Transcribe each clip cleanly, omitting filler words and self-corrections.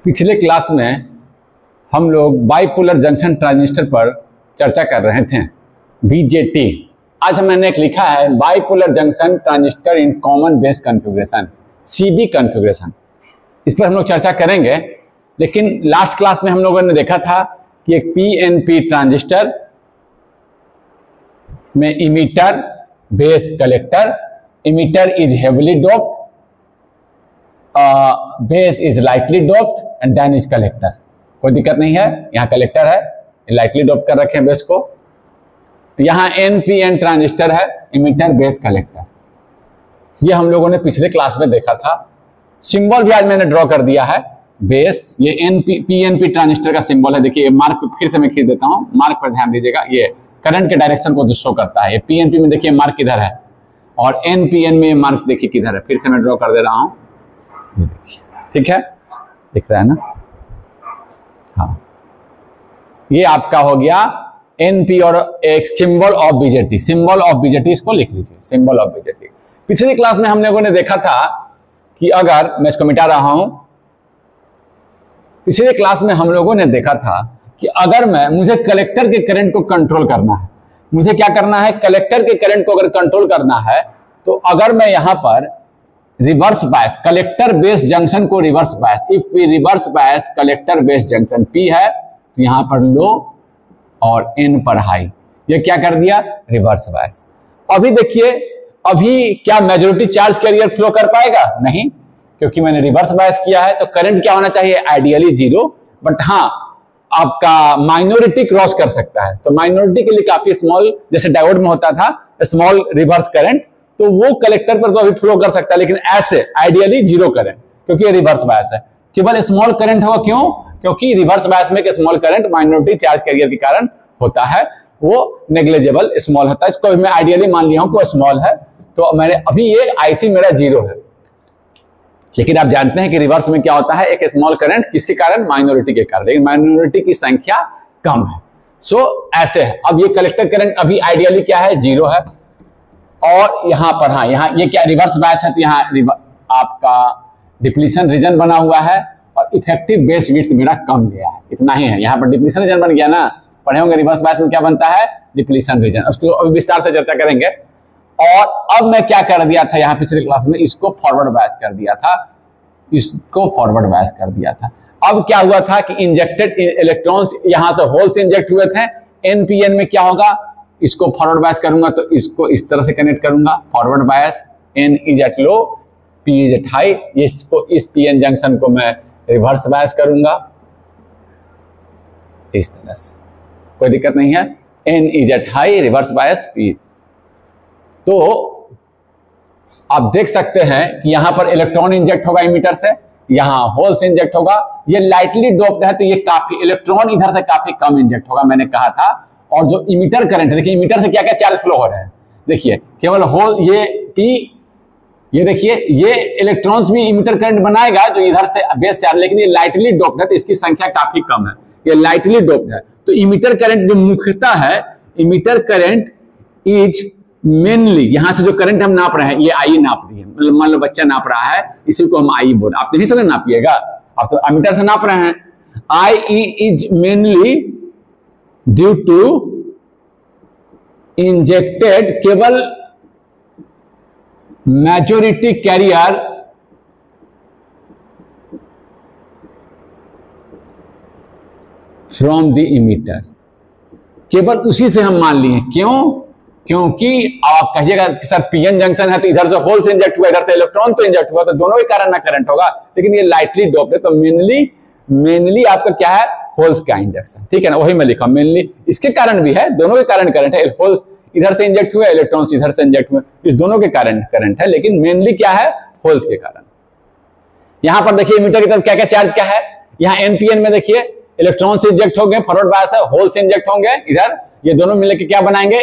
पिछले क्लास में हम लोग बाइपोलर जंक्शन ट्रांजिस्टर पर चर्चा कर रहे थे, बीजेटी। आज मैंने एक लिखा है bipolar junction transistor in common base configuration, CB configuration. इस पर हम लोग चर्चा करेंगे, लेकिन लास्ट क्लास में हम लोगों ने देखा था कि एक पीएनपी ट्रांजिस्टर में emitter, base, collector. Emitter is heavily doped, base is lightly doped and then is collector. कोई दिक्कत नहीं है, यहाँ कलेक्टर है, लाइटली डोप कर रखे हैं बेस को। यहाँ एनपीएन ट्रांजिस्टर है, इमीटर, बेस, कलेक्टर। ये हम लोगों ने पिछले क्लास में देखा था। सिंबल भी आज मैंने ड्रॉ कर दिया है। बेस, ये पीएनपी ट्रांजिस्टर का सिंबल है। देखिए मार्क फिर से मैं खींच देता हूँ, मार्क पर ध्यान दीजिएगा। ये करंट के डायरेक्शन को जो शो करता है। ये पीएनपी में देखिए मार्क किधर है, और एनपीएन में मार्क देखिए किधर है। फिर से मैं ड्रॉ कर दे रहा हूँ, ये देखिए, ठीक है, दिख रहा है ना। हाँ, ये आपका हो गया एनपी और एक symbol of BJT. Symbol of BJT इसको लिख लीजिए, सिंबल ऑफ बीजेटी। पिछली क्लास में हम लोगों ने देखा था कि अगर मैं इसको मिटा रहा हूं, पिछले क्लास में हम लोगों ने देखा था कि अगर मुझे कलेक्टर के करंट को कंट्रोल करना है, मुझे क्या करना है, कलेक्टर के करंट को अगर कंट्रोल करना है, तो अगर मैं यहां पर reverse bias, collector base junction को reverse bias, if we reverse bias collector base junction, P है तो यहां पर लो और एन पर हाई, ये क्या कर दिया, रिवर्स बायस। अभी देखिए, अभी क्या मेजॉरिटी चार्ज कैरियर फ्लो कर पाएगा? नहीं, क्योंकि मैंने रिवर्स बायस किया है। तो करंट क्या होना चाहिए, आइडियली जीरो, बट हाँ आपका माइनॉरिटी क्रॉस कर सकता है। तो माइनॉरिटी के लिए काफी स्मॉल, जैसे डायोड में होता था स्मॉल रिवर्स करंट, तो वो कलेक्टर पर तो अभी फ्लो कर सकता है, लेकिन ऐसे आइडियली जीरो करंट, क्योंकि ये रिवर्स बायस है। केवल स्मॉल करंट होगा, क्यों? क्योंकि रिवर्स बायस में small current minority charge career के कारण होता है, वो नेग्लिजिबल स्मॉल होता है। इसको मैं आइडियली मान लिया हूं कि वो स्मॉल है, तो मैंने अभी ये आईसी मेरा जीरो है। लेकिन आप जानते हैं कि रिवर्स में क्या होता है, एक स्मॉल करंट, किसके कारण, माइनॉरिटी के कारण, लेकिन माइनॉरिटी की संख्या कम है। सो ऐसे है। अब ये कलेक्टर करंट अभी आइडियली क्या है, जीरो है। और यहां पर हाँ, यहाँ ये क्या रिवर्स बायस है, तो यहाँ आपका डिप्लीशन रीजन बना हुआ है, और इफेक्टिव बेस विड्थ मेरा कम गया है, इतना ही है। यहाँ पर डिप्लीशन रीजन बन गया ना, पढ़े होंगे रिवर्स बायस में क्या बनता है, डिप्लीशन रीजन। उसको अभी विस्तार से चर्चा करेंगे। और अब मैं क्या कर दिया था यहाँ पिछले क्लास में, इसको फॉरवर्ड बायस कर दिया था, इसको फॉरवर्ड बायस कर दिया था। अब क्या हुआ था कि इंजेक्टेड इलेक्ट्रॉन्स यहां से होल से इंजेक्ट हुए थे। एनपीएन में क्या होगा, इसको फॉरवर्ड बायस करूंगा तो इसको इस तरह से कनेक्ट करूंगा, forward bias, N is at low, P is at high. इसको, इस पीएन जंक्शन को मैं रिवर्स बायस करूंगा इस तरह से, कोई दिक्कत नहीं है। N is at high, reverse bias, P. तो आप देख सकते हैं कि यहां पर इलेक्ट्रॉन इंजेक्ट होगा इमीटर से, यहां होल से इंजेक्ट होगा। ये लाइटली डोप्ड है, तो ये काफी इलेक्ट्रॉन इधर से काफी कम इंजेक्ट होगा, मैंने कहा था। और जो इमीटर करंट है, देखिए इमीटर से क्या क्या चार्ज फ्लो हो रहे हैं, देखिए केवल होल, ये पी, ये देखिए ये इलेक्ट्रॉन्स भी इमीटर करंट बनाएगा जो इधर से बेस चार्ज, लेकिन ये लाइटली डोप्ड है तो इसकी संख्या काफी कम है, ये लाइटली डोप्ड है। तो इमीटर करंट जो मुख्यतः है, इमीटर करंट इज मेनली, यहां से जो करंट हम नाप रहे हैं, ये आई नाप रही है, मतलब मान लो बच्चा नाप रहा है, इसी को हम आई बोल, आप नहीं से नापिएगा, आप तो एमीटर से नाप रहे हैं। I is mainly due to injected, केवल majority carrier from the emitter, केवल उसी से हम मान लिए। क्यों? क्योंकि आप कहिएगा कि सर पीएन जंक्शन है तो इधर से होल से इंजेक्ट हुआ, इधर से इलेक्ट्रॉन तो इंजेक्ट हुआ, तो दोनों के कारण ना करंट होगा, लेकिन ये लाइटली डोप्ड है, तो मेनली आपका क्या है, होल्स का इंजेक्शन, ठीक है ना, वही मैं लिखा, मेनली इसके कारण भी है, दोनों के कारण करंट है। होल्स इधर से इंजेक्ट हुए, इलेक्ट्रॉन्स इधर से इंजेक्ट हुए, इस दोनों के कारण करंट है, लेकिन मेनली क्या है, होल्स के कारण। यहां पर देखिए इमीटर की तरफ क्या क्या चार्ज क्या है, यहाँ एनपीएन में देखिए इलेक्ट्रॉन से इंजेक्ट होंगे, फॉरवर्ड बायस है, होल से इंजेक्ट होंगे इधर, ये दोनों मिलकर क्या बनाएंगे,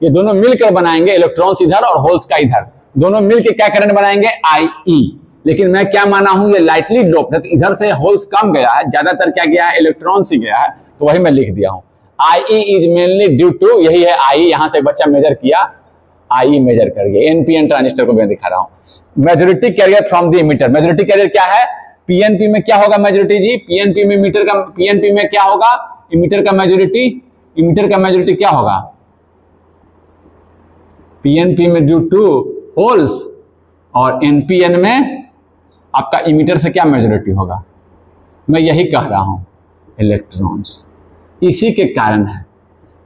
ये दोनों मिलकर बनाएंगे इलेक्ट्रॉन्स इधर और होल्स का इधर, दोनों मिलकर क्या करंट बनाएंगे, आई। लेकिन मैं क्या माना हूं, ये लाइटली डोप्ड है, तो इधर से होल्स कम गया है, ज्यादातर क्या गया है, इलेक्ट्रॉन्स ही गया है, तो वही मैं लिख दिया हूं। आई इज मेनली ड्यू टू, यही है आई, यहां से बच्चा मेजर किया, आई मेजर कर गया, एनपीएन ट्रांजिस्टर को मैं दिखा रहा हूं। Majority carrier from the emitter, majority carrier क्या है, पीएनपी में क्या होगा मेजॉरिटी जी? पीएनपी में पीएनपी में क्या होगा? इमीटर का मेजॉरिटी क्या होगा? पीएनपी में ड्यू टू होल्स, और एनपीएन में आपका इमीटर से क्या मेजॉरिटी होगा? मैं यही कह रहा हूं, इलेक्ट्रॉन्स। इसी के कारण है,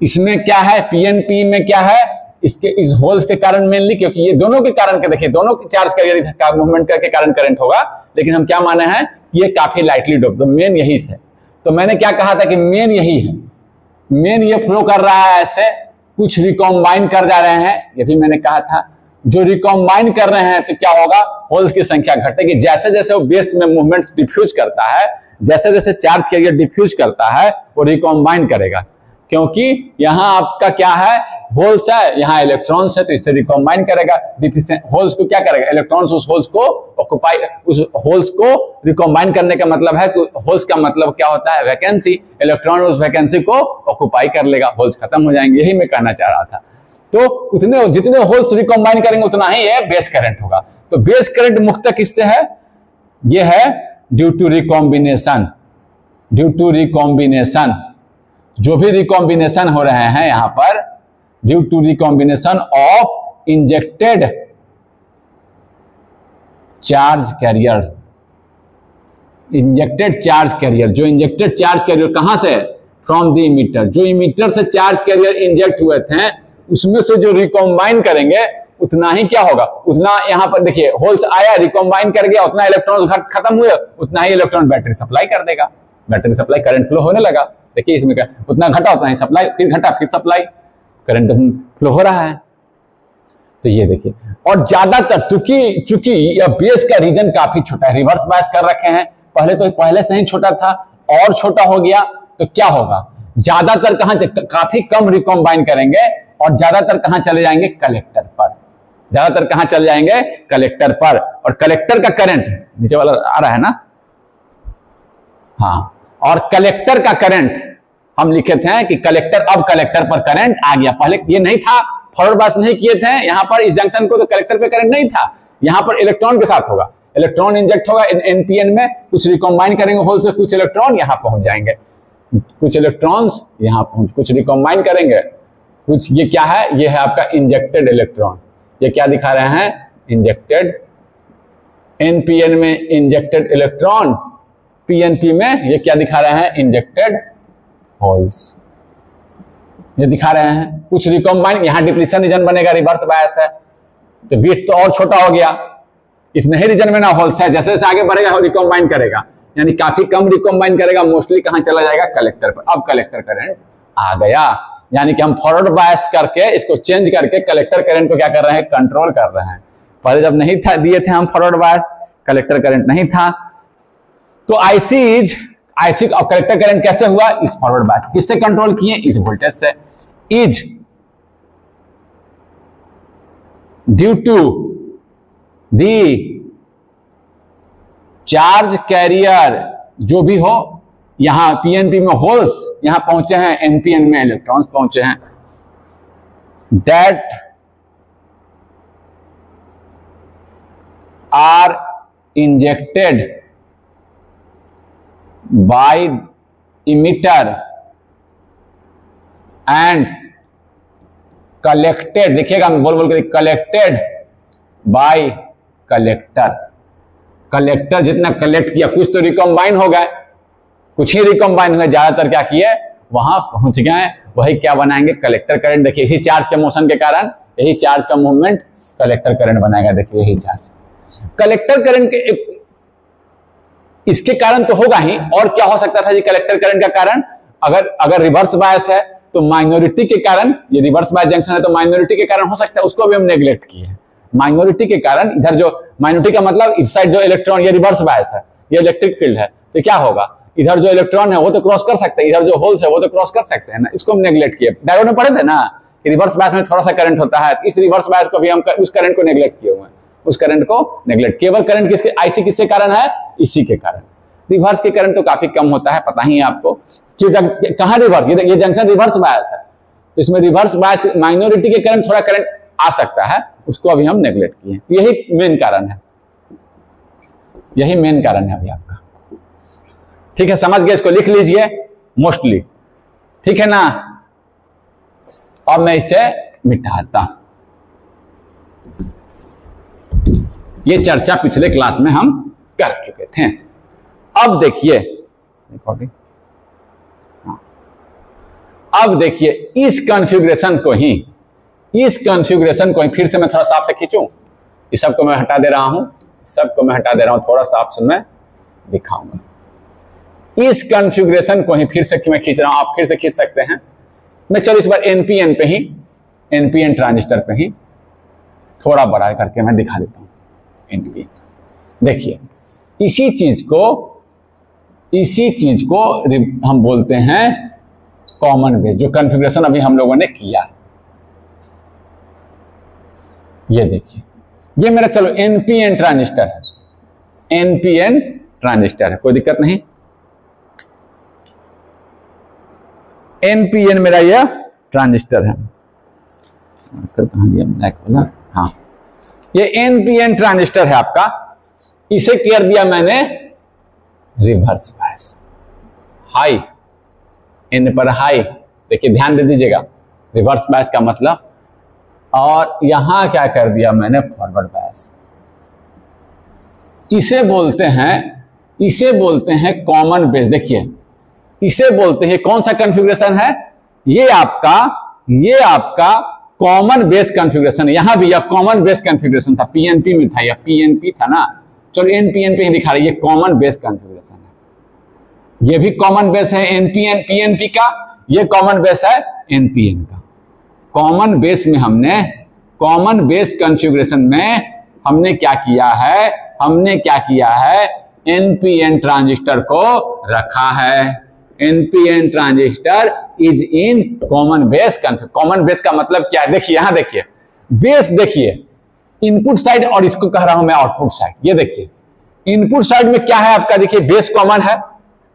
इसमें क्या है, पीएनपी में क्या है, इसके इस होल्स के कारण मेनली, क्योंकि ये दोनों के कारण के, देखिए दोनों के चार्ज कैरियर का मूवमेंट के कारण करंट होगा, लेकिन हम क्या माने हैं, ये काफी लाइटली डोप, तो मेन यही से। तो मैंने क्या कहा था कि मेन यही है, मेन ये फ्लो कर रहा है ऐसे, कुछ रिकॉम्बाइन कर जा रहे हैं, ये भी मैंने कहा था। जो रिकॉम्बाइन कर रहे हैं तो क्या होगा, होल्स की संख्या घटेगी। जैसे जैसे वो बेस में मूवमेंट डिफ्यूज करता है, जैसे जैसे चार्ज कैरियर डिफ्यूज करता है, वो रिकॉम्बाइन करेगा, क्योंकि यहां आपका क्या है, होल्स है, यहाँ इलेक्ट्रॉन्स है, तो इससे रिकॉम्बाइन करेगा। होल्स को क्या करेगा, इलेक्ट्रॉन्स उस होल्स को ऑक्युपाई, उस होल्स को रिकॉम्बाइन करने का मतलब है कि होल्स का मतलब क्या होता है, वैकेंसी। इलेक्ट्रॉन उस वैकेंसी को ऑक्युपाई कर लेगा, होल्स खत्म हो जाएंगे, यही मैं कहना चाह रहा था। तो उतने जितने होल्स रिकॉम्बाइन करेंगे उतना ही ये बेस करंट होगा। तो बेस करंट मुख्यतः किससे है, ये है due to recombination. Due to recombination, जो भी रिकॉम्बिनेशन हो रहे हैं यहां पर, due to recombination of injected charge carrier. Injected charge carrier, जो इंजेक्टेड चार्ज कैरियर कहां से, फ्रॉम द इमीटर, जो इमीटर से चार्ज कैरियर इंजेक्ट हुए थे, उसमें से जो रिकॉम्बाइन करेंगे उतना ही क्या होगा, उतना यहां पर देखिए होल्स आया, रिकॉम्बाइन कर गया, उतना इलेक्ट्रॉन खत्म हुए, उतना ही इलेक्ट्रॉन बैटरी सप्लाई कर देगा, बैटरी सप्लाई करंट फ्लो होने लगा। देखिए इसमें क्या, उतना घटा उतना ही सप्लाई, फिर घटा फिर सप्लाई, करंट फ्लो हो रहा है। तो ये देखिए, और ज्यादातर चूंकि यह बेस का रीजन काफी छोटा है, रिवर्स बायस कर रखे हैं, पहले से ही छोटा था और छोटा हो गया, तो क्या होगा, ज्यादातर कहां, काफी कम रिकॉम्बाइन करेंगे और ज्यादातर कहां चले जाएंगे, कलेक्टर पर। ज्यादातर कहां चले जाएंगे, कलेक्टर पर। और कलेक्टर का करंट नीचे वाला आ रहा है ना, हाँ, और कलेक्टर का करंट हम लिखे थे कि कलेक्टर, अब कलेक्टर पर करंट आ गया, पहले ये नहीं था, फॉरवर्ड बायस नहीं किए थे यहां पर इस जंक्शन को, तो कलेक्टर पे करंट नहीं था। यहां पर इलेक्ट्रॉन के साथ होगा, इलेक्ट्रॉन इंजेक्ट होगा एनपीएन में, कुछ रिकॉम्बाइन करेंगे होल से, कुछ इलेक्ट्रॉन यहां पहुंच जाएंगे, कुछ इलेक्ट्रॉन्स यहां पहुंच, कुछ रिकॉम्बाइन करेंगे, कुछ, ये क्या है, ये है आपका इंजेक्टेड इलेक्ट्रॉन। ये क्या दिखा रहे हैं, इंजेक्टेड, एनपीएन में इंजेक्टेड इलेक्ट्रॉन, पीएनपी में ये क्या दिखा रहे हैं, इंजेक्टेड होल्स, ये दिखा रहे हैं। कुछ रिकॉम्बाइन, यहां डिप्लीशन रीजन बनेगा, रिवर्स बायस है, तो बीट तो और छोटा हो गया, इतने ही रीजन में ना होल्स है, जैसे जैसे आगे बढ़ेगा रिकॉम्बाइन करेगा, यानी काफी कम रिकॉम्बाइन करेगा, मोस्टली कहां चला जाएगा, कलेक्टर पर। अब कलेक्टर करंट आ गया, यानी कि हम फॉरवर्ड बायस करके इसको चेंज करके कलेक्टर करंट को क्या कर रहे हैं, कंट्रोल कर रहे हैं। पहले जब नहीं था, दिए थे हम फॉरवर्ड बायस, कलेक्टर करंट नहीं था, तो आईसी और कलेक्टर करंट कैसे हुआ, इस फॉरवर्ड बायस, किससे कंट्रोल किए, इस वोल्टेज से। Is due to the charge carrier, जो भी हो, यहां पीएनपी में होल्स यहां पहुंचे हैं, एनपीएन में इलेक्ट्रॉन्स पहुंचे हैं, that are injected by emitter and collected, देखिएगा मैं बोल बोल के, कलेक्टेड बाय कलेक्टर। कलेक्टर जितना कलेक्ट किया, कुछ तो रिकॉम्बाइन हो गए, कुछ ही रिकॉम्बाइन हुए, ज्यादातर क्या किए, वहां पहुंच गए, वही क्या बनाएंगे, कलेक्टर करंट। देखिए इसी चार्ज के मोशन के कारण, यही चार्ज का मूवमेंट कलेक्टर करंट बनाएगा। देखिए यही चार्ज कलेक्टर करंट के इसके कारण तो होगा ही, और क्या हो सकता था जी कलेक्टर करंट का कारण, अगर रिवर्स बायस है तो माइनॉरिटी के कारण, ये रिवर्स बायस जंक्शन है तो माइनॉरिटी के कारण हो सकता है, उसको भी हम नेग्लेक्ट किए हैं। माइनॉरिटी के कारण, इधर जो माइनॉरिटी का मतलब इस साइड जो इलेक्ट्रॉन, ये रिवर्स बायस है, ये इलेक्ट्रिक फील्ड है, तो क्या होगा, इधर जो इलेक्ट्रॉन है वो तो क्रॉस कर सकते हैं, इधर जो होल्स है वो तो क्रॉस कर सकते हैं ना, इसको हम नेग्लेक्ट किए। डायोड में पढ़े थे ना कि रिवर्स बायस में थोड़ा सा करंट होता है, इस रिवर्स बायस को भी हम उस करंट को नेग्लेक्ट किए हुए हैं, उस करंट को नेग्लेक्ट। केवल करंट किसके, आईसी किसके कारण है, इसी के कारण। रिवर्स के करंट तो काफी कम होता है, पता ही है आपको कि कहां रिवर्स, ये जंक्शन रिवर्स बायस है, तो इसमें रिवर्स बायस माइनॉरिटी के कारण थोड़ा करंट आ सकता है, उसको अभी हम नेग्लेक्ट किए, यही मेन कारण है, यही मेन कारण है अभी आपका। ठीक है, समझ गए? इसको लिख लीजिए मोस्टली, ठीक है ना। अब मैं इसे मिटाता हूं। ये चर्चा पिछले क्लास में हम कर चुके थे। अब देखिए, अब देखिए इस कॉन्फ़िगरेशन को ही फिर से मैं थोड़ा साफ से खींचूं। इस सबको मैं हटा दे रहा हूं, थोड़ा साफ से मैं दिखाऊंगा। इस कॉन्फ़िगरेशन को ही फिर से मैं खींच रहा हूं, आप फिर से खींच सकते हैं। मैं चलो इस बार एनपीएन पे ही, एनपीएन ट्रांजिस्टर पे ही थोड़ा बड़ा करके मैं दिखा देता हूं। एनपीएन देखिए, इसी चीज को हम बोलते हैं कॉमन बेस, जो कॉन्फ़िगरेशन अभी हम लोगों ने किया है। ये देखिए, ये मेरा चलो एनपीएन ट्रांजिस्टर है, एनपीएन ट्रांजिस्टर है, कोई दिक्कत नहीं। एनपीएन मेरा यह ट्रांजिस्टर है, कहां गया ब्लैक वाला? हाँ, ये एनपीएन ट्रांजिस्टर है आपका। इसे कर दिया मैंने रिवर्स बायस, हाई, एन पर हाई। देखिए ध्यान दे दीजिएगा, रिवर्स बायस का मतलब। और यहां क्या कर दिया मैंने? Forward bias. इसे बोलते हैं कॉमन बेस। देखिए, इसे बोलते हैं, कौन सा कॉन्फ़िगरेशन है? ये आपका कॉमन बेस कॉन्फ़िगरेशन है। यहां भी यह कॉमन बेस कॉन्फ़िगरेशन था, पीएनपी में था, या पीएनपी था ना। चलो एनपीएन पे ही दिखा रही है, कॉमन बेस कॉन्फ़िगरेशन है। ये भी कॉमन बेस है एनपीएन, पीएनपी का, ये कॉमन बेस है एनपीएन का। कॉमन बेस कॉन्फ़िगरेशन में हमने क्या किया है? एनपीएन ट्रांजिस्टर को रखा है। NPN transistor is in common base configuration. Common base का मतलब क्या है? देखिए, यहां देखिए, बेस देखिए, इनपुट साइड और इसको कह रहा हूं मैं आउटपुट साइड। ये देखिए, इनपुट साइड में क्या है आपका? देखिए, बेस कॉमन है।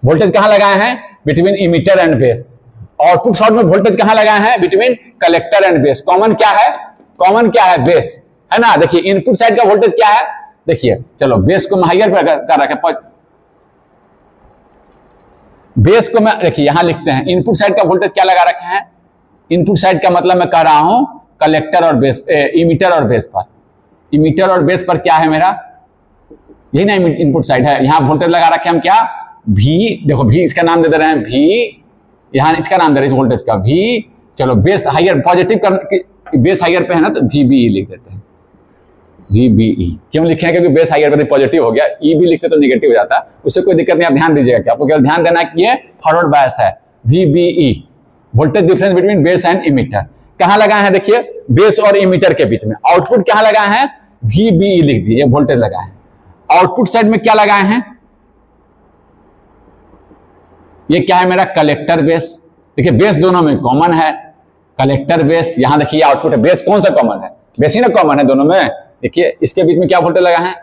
वोल्टेज कहां लगाए हैं? Between emitter and base. Output side में वोल्टेज कहां लगाए हैं? Between collector and base. Common क्या है? बेस है ना। देखिए, इनपुट साइड का वोल्टेज क्या है? देखिए, चलो बेस को मैं हायर पर कर रखा, बेस को मैं, देखिए यहां लिखते हैं, इनपुट साइड का वोल्टेज क्या लगा रखे हैं? इनपुट साइड का मतलब मैं कह रहा हूं कलेक्टर और बेस, इमीटर और बेस पर। इमीटर और बेस पर क्या है मेरा? यही ना इनपुट साइड है। यहां वोल्टेज लगा रखे हम क्या? भी। देखो, भी इसका नाम दे दे रहे हैं, भी। यहां इसका नाम दे रहे हैं इस वोल्टेज का, भी। चलो base higher, positive base higher पे है ना, तो VBE लिख देते हैं। VBE क्यों लिखे हैं? क्योंकि बेस हायर पे पॉजिटिव हो गया, ई भी लिखते तो नेगेटिव हो जाता, उससे कोई दिक्कत नहीं। आप ध्यान दीजिएगा कि आपको केवल ध्यान देना है कि ये फॉरवर्ड बायस है। VBE, voltage difference between base and emitter. कहां लगाए हैं? देखिए, बेस और इमीटर के बीच में। आउटपुट कहां लगाए हैं? VBE लिख दिए, वोल्टेज लगाए हैं। आउटपुट साइड में क्या लगाए हैं? ये क्या है मेरा? Collector base. देखिए, बेस दोनों में कॉमन है, कलेक्टर बेस। यहां देखिए आउटपुट है, बेस कौन सा कॉमन है? बेस ही ना कॉमन है दोनों में। देखिए, इसके बीच में क्या वोल्टेज लगाए हैं?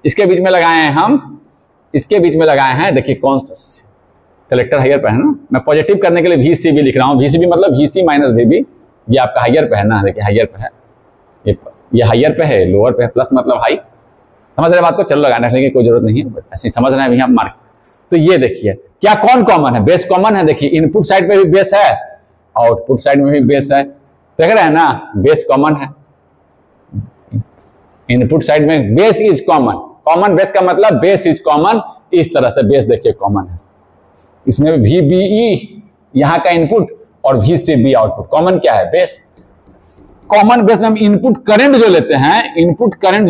इसके बीच में लगाए हैं हम, इसके बीच में लगाए हैं, देखिए कौन सा? कलेक्टर हायर पे है ना। मैं पॉजिटिव करने के लिए VCB लिख रहा हूं। VCB मतलब VC माइनस VB। ये आपका हायर पे है ना, देखिए हायर पे है, ये हायर पे है, लोअर पे है, प्लस मतलब हाई। समझ रहे बात को? चलो लगाने की कोई जरूरत नहीं है, बट ऐसे समझ रहे हैं हम मार्क। तो ये देखिए, क्या कौन कॉमन है? बेस कॉमन है। देखिए, इनपुट साइड पे भी बेस है, आउटपुट साइड में भी बेस है। देख रहे हैं ना, बेस कॉमन है। इनपुट साइड में base is common. Common base का मतलब बेस इज कॉमन। इस तरह से बेस देखिए कॉमन है। इसमें VBE यहां का इनपुट और VCB आउटपुट। कॉमन क्या है? बेस। कॉमन बेस में हम इनपुट करंट जो लेते हैं, इनपुट करंट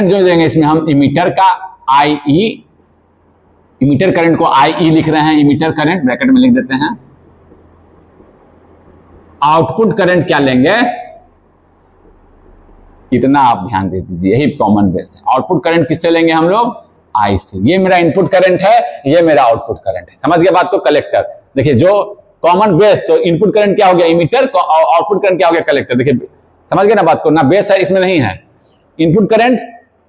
जो देंगे, इसमें हम इमीटर का IE, इमीटर करंट को IE लिख रहे हैं। इमीटर करंट ब्रैकेट में लिख देते हैं। आउटपुट करंट क्या लेंगे? इतना आप ध्यान दे दीजिए, यही कॉमन बेस है। आउटपुट करंट किससे लेंगे हम लोग? I से। ये मेरा इनपुट करंट है, ये मेरा आउटपुट करंट है। समझ गए बात को? कलेक्टर। देखिए, जो कॉमन बेस, तो इनपुट करंट क्या हो गया? इमीटर, आउटपुट करंट क्या हो गया? कलेक्टर। देखिए, समझ गए ना बात को? ना बेस है, इसमें नहीं है। इनपुट करंट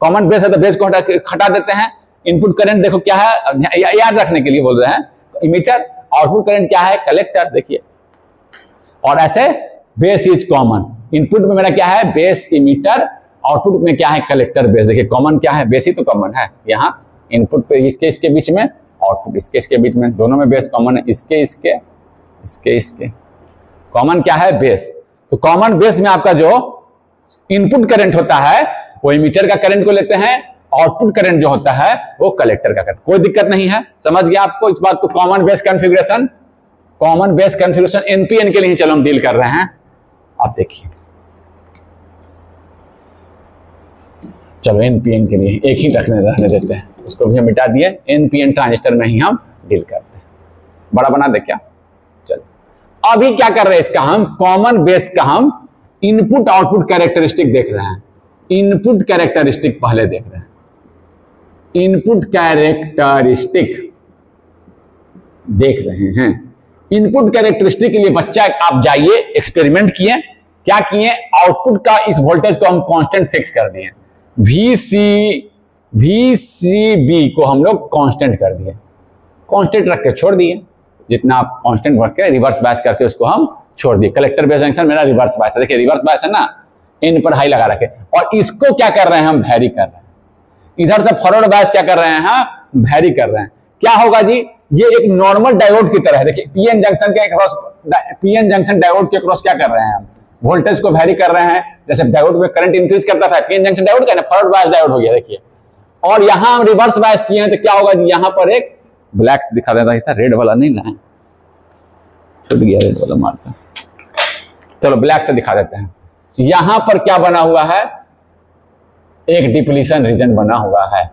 कॉमन बेस है, तो बेस को हटा देते हैं। इनपुट करंट देखो क्या है, याद रखने के लिए बोल रहे हैं, इमीटर। आउटपुट करंट क्या है? कलेक्टर। देखिए, और ऐसे बेस इज कॉमन। इनपुट में मेरा क्या है? बेस, इमीटर, आउटपुट में क्या है, कलेक्टर बेस। देखिए कॉमन क्या है, बेस ही तो कॉमन है। यहाँ इनपुट पे इसके बीच में, आउटपुट इसके बीच में, दोनों में बेस कॉमन है। इसके कॉमन क्या है, बेस। तो कॉमन बेस में आपका जो इनपुट करंट होता है वो इमीटर का करंट को लेते हैं, आउटपुट करंट जो होता है वो कलेक्टर का करंट। कोई दिक्कत नहीं है, समझ गया आपको इस बात को। कॉमन बेस कॉन्फ़िगरेशन एनपीएन के लिए चलो हम डील कर रहे हैं। आप देखिए, चलो एनपीएन के लिए एक ही रहने देते हैं, उसको भी हम मिटा दिए। एनपीएन ट्रांजिस्टर में ही हम डील करते हैं। बड़ा बना दे क्या, चलो अभी क्या कर रहे हैं, इसका हम कॉमन बेस का हम इनपुट आउटपुट कैरेक्टरिस्टिक देख रहे हैं। इनपुट कैरेक्टरिस्टिक पहले देख रहे हैं, इनपुट कैरेक्टरिस्टिक देख रहे हैं। इनपुट कैरेक्टरिस्टिक के लिए बच्चा आप जाइए, एक्सपेरिमेंट किए, क्या किए, आउटपुट का इस वोल्टेज को हम कांस्टेंट फिक्स कर दिए। वीसीबी को हम लोग कांस्टेंट कर दिए, कांस्टेंट रख के छोड़ दिए। जितना आप कांस्टेंट रख के रिवर्स बायस करके उसको हम छोड़ दिए। कलेक्टर बेस जंक्शन मेरा रिवर्स बायस है, देखिए रिवर्स बायस है ना, इन पर हाई लगा रखे। और इसको क्या कर रहे हैं, हम वैरी कर रहे हैं। इधर से फॉरवर्ड बायस क्या कर रहे हैं, हम वैरी कर रहे हैं। क्या होगा जी, ये एक नॉर्मल डायोड की तरह है। देखिए पीएन जंक्शन के क्रॉस, पीएन जंक्शन डायोड के क्रॉस क्या कर रहे हैं, हम वोल्टेज को वैरी कर रहे हैं। जैसे डायोड में करंट इंक्रीज करता था, पीएन जंक्शन डायोड का ना, फॉरवर्ड बायस डायोड हो गया देखिए। और यहां हम रिवर्स बायस किए हैं तो क्या होगा जी, यहां पर एक ब्लैक से दिखा देता था, रेड वाला नहीं लाए, छूट गया रेड वाला मारता। चलो ब्लैक से दिखा देते हैं। यहां पर क्या बना हुआ है, एक डिप्लीशन रीजन बना हुआ है।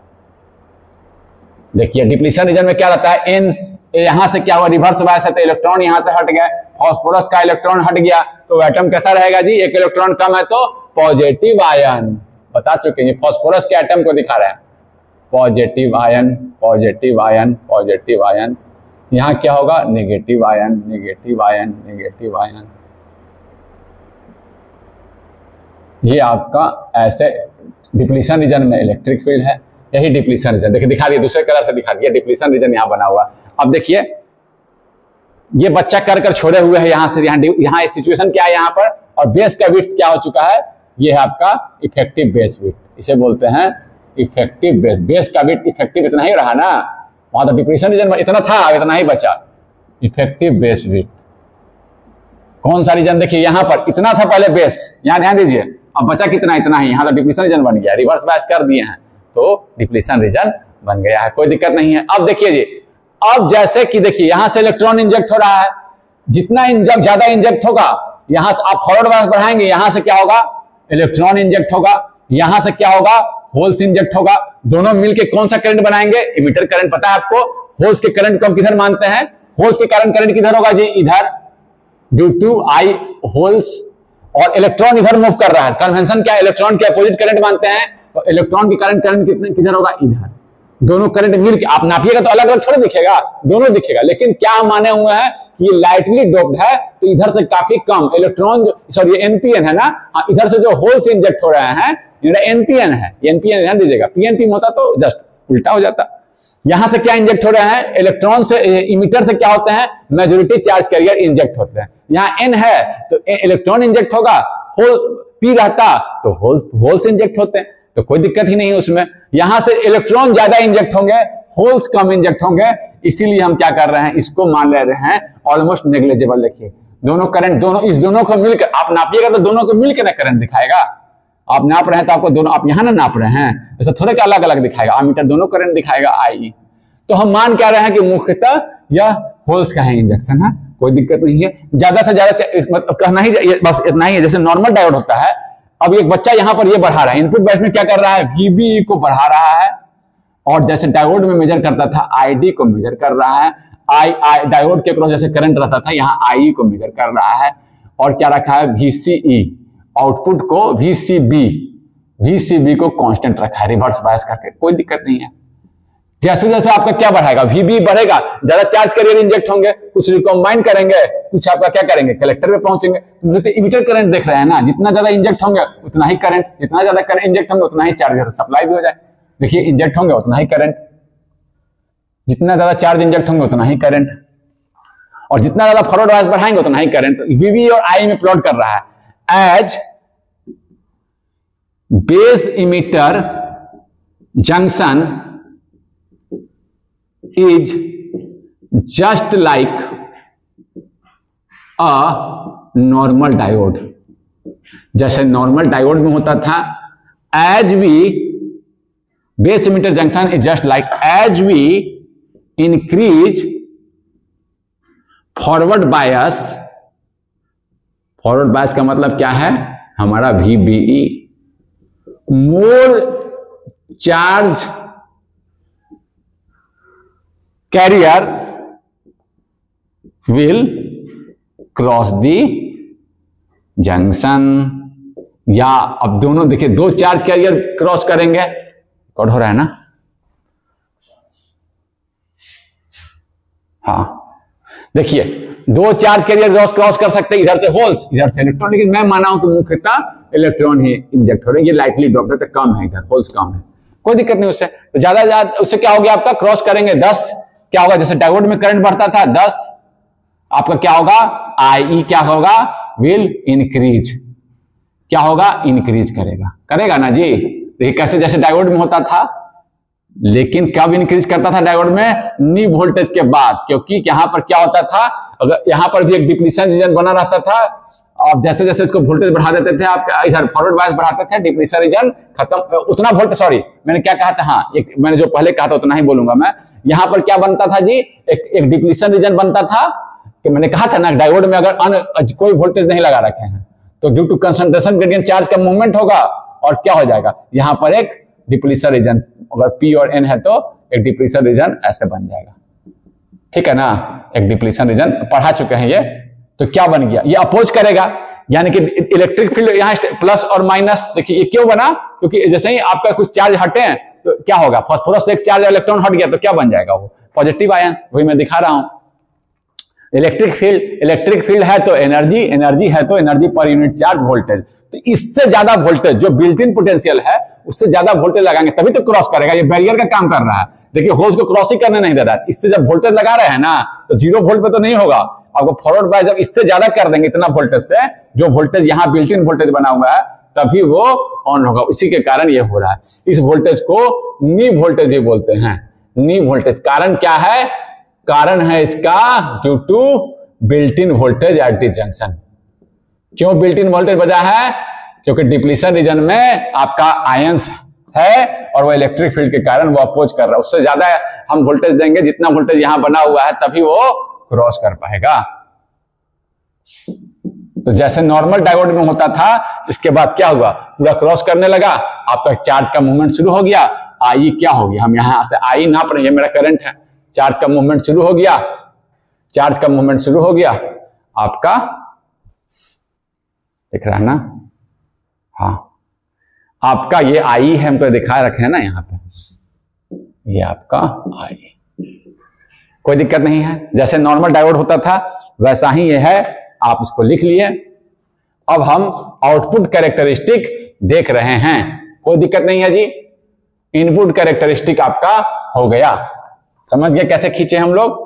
देखिए डिप्लीशन रीजन में क्या रहता है, एन यहां से क्या हुआ, रिवर्स बायस है तो इलेक्ट्रॉन यहां से हट गया, फास्फोरस का इलेक्ट्रॉन हट गया तो एटम कैसा रहेगा जी, एक इलेक्ट्रॉन कम है तो पॉजिटिव आयन। बता चुके हैं, फास्फोरस के एटम को दिखा रहे हैं, positive ion, positive ion, positive ion. यहां क्या होगा, negative ion, negative ion, negative ion. ये आपका ऐसे डिप्लीशन रीजन में इलेक्ट्रिक फील्ड है, यही डिप्लीशन रीजन। देखिए दिखा दिया, दूसरे कलर से दिखा दिया, डिप्लीशन रीजन यहां बना हुआ। अब देखिए ये बच्चा कर छोड़े हुए है यहां से, यहां सिचुएशन क्या है यहां पर, और बेस का विड्थ क्या हो चुका है, ये है आपका इफेक्टिव बेस विड्थ, इसे बोलते हैं इफेक्टिव बेस। बेस का विड्थ इफेक्टिव इतना ही रहा ना, वहां तो डिप्लीशन रीजन इतना था, इतना ही बचा। इफेक्टिव बेस विड्थ कौन सा रीजन, देखिए यहां पर इतना था पहले बेस, यहां ध्यान दीजिए, अब बचा कितना, इतना ही। यहां तो डिप्लीशन रीजन बन गया, रिवर्स बायस कर दिए हैं तो डिप्लीशन रीजन बन गया है, कोई दिक्कत नहीं है। अब देखिए जी, अब जैसे कि देखिए यहां से इलेक्ट्रॉन इंजेक्ट हो रहा है, जितना ज्यादा इंजेक्ट होगा, यहां से आप फॉरवर्ड बायस बढ़ाएंगे, यहां से क्या होगा, इलेक्ट्रॉन इंजेक्ट होगा, यहां से क्या होगा, होल्स इंजेक्ट होगा। दोनों मिलकर कौन सा करंट बनाएंगे, इमीटर करंट। पता है आपको, होल्स के करंट को हम किधर मानते हैं, होल्स के कारण करंट किधर होगा जी, इधर, ड्यू टू आई होल्स। और इलेक्ट्रॉन इधर मूव कर रहा है, कन्वेंशन क्या है, इलेक्ट्रॉन के अपोजिट करंट मानते हैं, तो इलेक्ट्रॉन की करंट किधर होगा, इधर। दोनों करंट मिलकर आप नापिएगा तो अलग अलग थोड़ा दिखेगा, दोनों दिखेगा, लेकिन क्या माने हुए हैं कि ये लाइटली डोप्ड है तो इधर से काफी कम इलेक्ट्रॉन, सॉरी एनपीएन है ना, हाँ, इधर से जो होल्स इंजेक्ट हो रहे हैं एनपीएन है, एनपीएन ध्यान दीजिएगा, पीएनपी होता तो जस्ट उल्टा हो जाता। यहां से क्या इंजेक्ट हो रहे हैं, इलेक्ट्रॉन से, इमीटर से क्या होते हैं, मेजॉरिटी चार्ज कैरियर इंजेक्ट होते हैं। यहां एन है तो इलेक्ट्रॉन इंजेक्ट होगा, होल्स पी रहता तो होल्स इंजेक्ट होते हैं, तो कोई दिक्कत ही नहीं है उसमें। यहां से इलेक्ट्रॉन ज्यादा इंजेक्ट होंगे, होल्स कम इंजेक्ट होंगे, इसीलिए हम क्या कर रहे हैं, इसको मान ले रहे हैं ऑलमोस्ट नेग्लिजिबल। देखिए दोनों करंट, दोनों इस दोनों को मिलकर आप नापिएगा तो दोनों को मिलकर ना करंट दिखाएगा। आप नाप रहे हैं तो आपको दोनों, आप यहां ना नाप रहे हैं, ऐसा थोड़े का अलग अलग दिखाएगा, आमीटर दोनों करंट दिखाएगा आई। तो हम मान क्या रहे हैं कि मुख्यतः यह होल्स का है इंजेक्शन है, कोई दिक्कत नहीं है। ज्यादा से ज्यादा मतलब कहना ही बस इतना ही है, जैसे नॉर्मल डायोड होता है। अब एक बच्चा यहां पर ये बढ़ा रहा है, इनपुट बेस में क्या कर रहा है, वीबी को बढ़ा रहा है, और जैसे डायोड में मेजर करता था आईडी को मेजर कर रहा है, आई डायोड के क्रॉस जैसे करंट रहता था, यहाँ आई को मेजर कर रहा है। और क्या रखा है, वीसीई, आउटपुट को वीसीबी को कांस्टेंट रखा है रिवर्स बायस करके, कोई दिक्कत नहीं है। जैसे जैसे आपका क्या बढ़ाएगा, वीबी बढ़ेगा, ज्यादा चार्ज कैरियर इंजेक्ट होंगे, कुछ रिकॉम्बाइन करेंगे, कुछ आपका क्या करेंगे, कलेक्टर पे पहुंचेंगे। तो इमीटर करंट देख रहे हैं ना, जितना ज्यादा इंजेक्ट होंगे उतना ही करंट, जितना ज्यादा करंट इंजेक्ट होंगे उतना ही चार्ज सप्लाई भी हो जाए। देखिए इंजेक्ट होंगे उतना ही करंट, जितना ज्यादा चार्ज इंजेक्ट होंगे उतना ही करंट, और जितना ज्यादा फॉरवर्ड बायस बढ़ाएंगे उतना ही करंट। वीवी और आई में प्लॉट कर रहा है, as base emitter junction is just like a normal diode. जैसे नॉर्मल डायोड में होता था, as we base emitter junction is just like as we increase forward bias. Forward bias का मतलब क्या है? हमारा VBE, more charge carrier will cross the junction. या अब दोनों देखिए, दो चार्ज कैरियर क्रॉस करेंगे, रिकॉर्ड हो रहा है ना? हाँ देखिए, दो चार्ज कैरियर क्रॉस कर सकते हैं, इधर से होल्स, इधर से इलेक्ट्रॉन, लेकिन मैं माना हूं कि मुख्यतः इलेक्ट्रॉन ही इंजेक्ट हो रहे हैं, ये लाइटली ड्रॉप है तो कम है, इधर होल्स कम है, कोई दिक्कत नहीं उससे। तो ज्यादा उससे क्या हो गया आपका? क्रॉस करेंगे 10, क्या होगा? जैसे डायोड में करंट बढ़ता था 10, आपका क्या होगा? IE क्या होगा? Will increase. क्या होगा? इंक्रीज करेगा ना जी। देखिए कैसे, जैसे डायोड में होता था, लेकिन कब इंक्रीज करता था डायोड में? नी वोल्टेज के बाद, क्योंकि यहां पर क्या होता था, अगर यहां पर भी एक डिप्लीशन रीजन बना रहता था, आप जैसे जैसे उसको वोल्टेज बढ़ा देते थे, आप इधर फॉरवर्ड बायस बढ़ाते थे, डिप्लीशन रीजन खत्म, उतना वोल्टेज, सॉरी मैंने क्या कहा था, हाँ एक मैंने जो पहले कहा था उतना ही बोलूंगा मैं। यहां पर क्या बनता था जी? एक डिप्लीशन रीजन बनता था, कि मैंने कहा था ना, डायोड में अगर कोई वोल्टेज नहीं लगा रखे हैं तो due to concentration gradient charge का मूवमेंट होगा, और क्या हो जाएगा? यहां पर एक डिप्लीशन रीजन, अगर P और N है तो एक डिप्लीशन रीजन ऐसे बन जाएगा, ठीक है ना? एक डिप्लीशन रीजन पढ़ा चुके हैं ये। तो क्या बन गया? ये अपोज करेगा, यानी कि इलेक्ट्रिक फील्ड यहाँ प्लस और माइनस। देखिए ये क्यों बना? क्योंकि जैसे ही आपका कुछ चार्ज हटे तो क्या होगा? फास्फोरस से एक चार्ज इलेक्ट्रॉन हट गया तो क्या बन जाएगा? वो पॉजिटिव आयंस, वही मैं दिखा रहा हूं। इलेक्ट्रिक फील्ड है तो एनर्जी है तो energy per unit charge voltage. तो इससे ज्यादा वोल्टेज जो बिल्ट इन पोटेंशियल है, उससे ज्यादा वोल्टेज लगाएंगे तभी तो क्रॉस करेगा। ये बैरियर का काम कर रहा है, देखिए होल्स को क्रॉस ही करने नहीं दे रहा है। इससे जब वोल्टेज लगा रहे हैं ना, तो 0 वोल्ट पे तो नहीं होगा, आपको फॉरवर्ड बायस जब इससे ज्यादा कर देंगे, इतना वोल्टेज से, जो वोल्टेज यहाँ बिल्ट इन वोल्टेज बना हुआ है, तभी वो ऑन होगा। इसी के कारण ये हो रहा है। इस वोल्टेज को नी वोल्टेज भी बोलते हैं, नी वोल्टेज। कारण क्या है? कारण है इसका due to built in voltage at the junction. क्यों बिल्ट इन वोल्टेज बजा है? क्योंकि डिप्लीशन रीजन में आपका आयंस है और वो इलेक्ट्रिक फील्ड के कारण वो अपोज कर रहा है। उससे ज्यादा हम वोल्टेज देंगे, जितना वोल्टेज यहां बना हुआ है तभी वो क्रॉस कर पाएगा। तो जैसे नॉर्मल डायोड में होता था, इसके बाद क्या हुआ? पूरा क्रॉस करने लगा, आपका चार्ज का मूवमेंट शुरू हो गया। आई क्या हो गया? हम यहां से आई नाप रहे हैं, मेरा करंट है, चार्ज का मूवमेंट शुरू हो गया, चार्ज का मूवमेंट शुरू हो गया आपका, दिख रहा है ना? हाँ, आपका ये आई है, हम तो दिखा रखे हैं ना यहां पे, ये आपका आई, कोई दिक्कत नहीं है। जैसे नॉर्मल डायोड होता था वैसा ही ये है, आप इसको लिख लिए। अब हम आउटपुट कैरेक्टरिस्टिक देख रहे हैं, कोई दिक्कत नहीं है जी। इनपुट कैरेक्टरिस्टिक आपका हो गया, समझ गए कैसे खींचे हम लोग?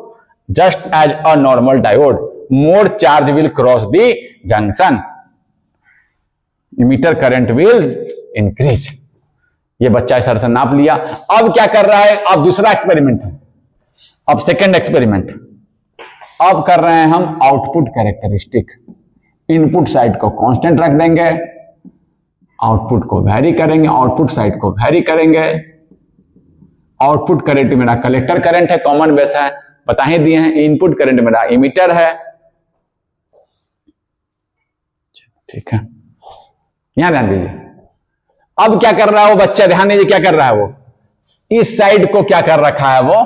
Just as a normal diode, more charge will cross the junction, emitter current will increase. ये बच्चा इस तरह से नाप लिया। अब क्या कर रहा है? अब दूसरा एक्सपेरिमेंट है, अब सेकेंड एक्सपेरिमेंट। अब कर रहे हैं हम आउटपुट कैरेक्टरिस्टिक। इनपुट साइड को कांस्टेंट रख देंगे, आउटपुट को वैरी करेंगे, आउटपुट साइड को वैरी करेंगे। आउटपुट करंट मेरा कलेक्टर करंट है, कॉमन बेस है, बता ही दिए हैं। इनपुट करंट मेरा इमीटर है, ठीक है। यहां ध्यान दीजिए, अब क्या कर रहा है वो बच्चा, ध्यान दीजिए क्या कर रहा है वो। इस साइड को क्या कर रखा है वो,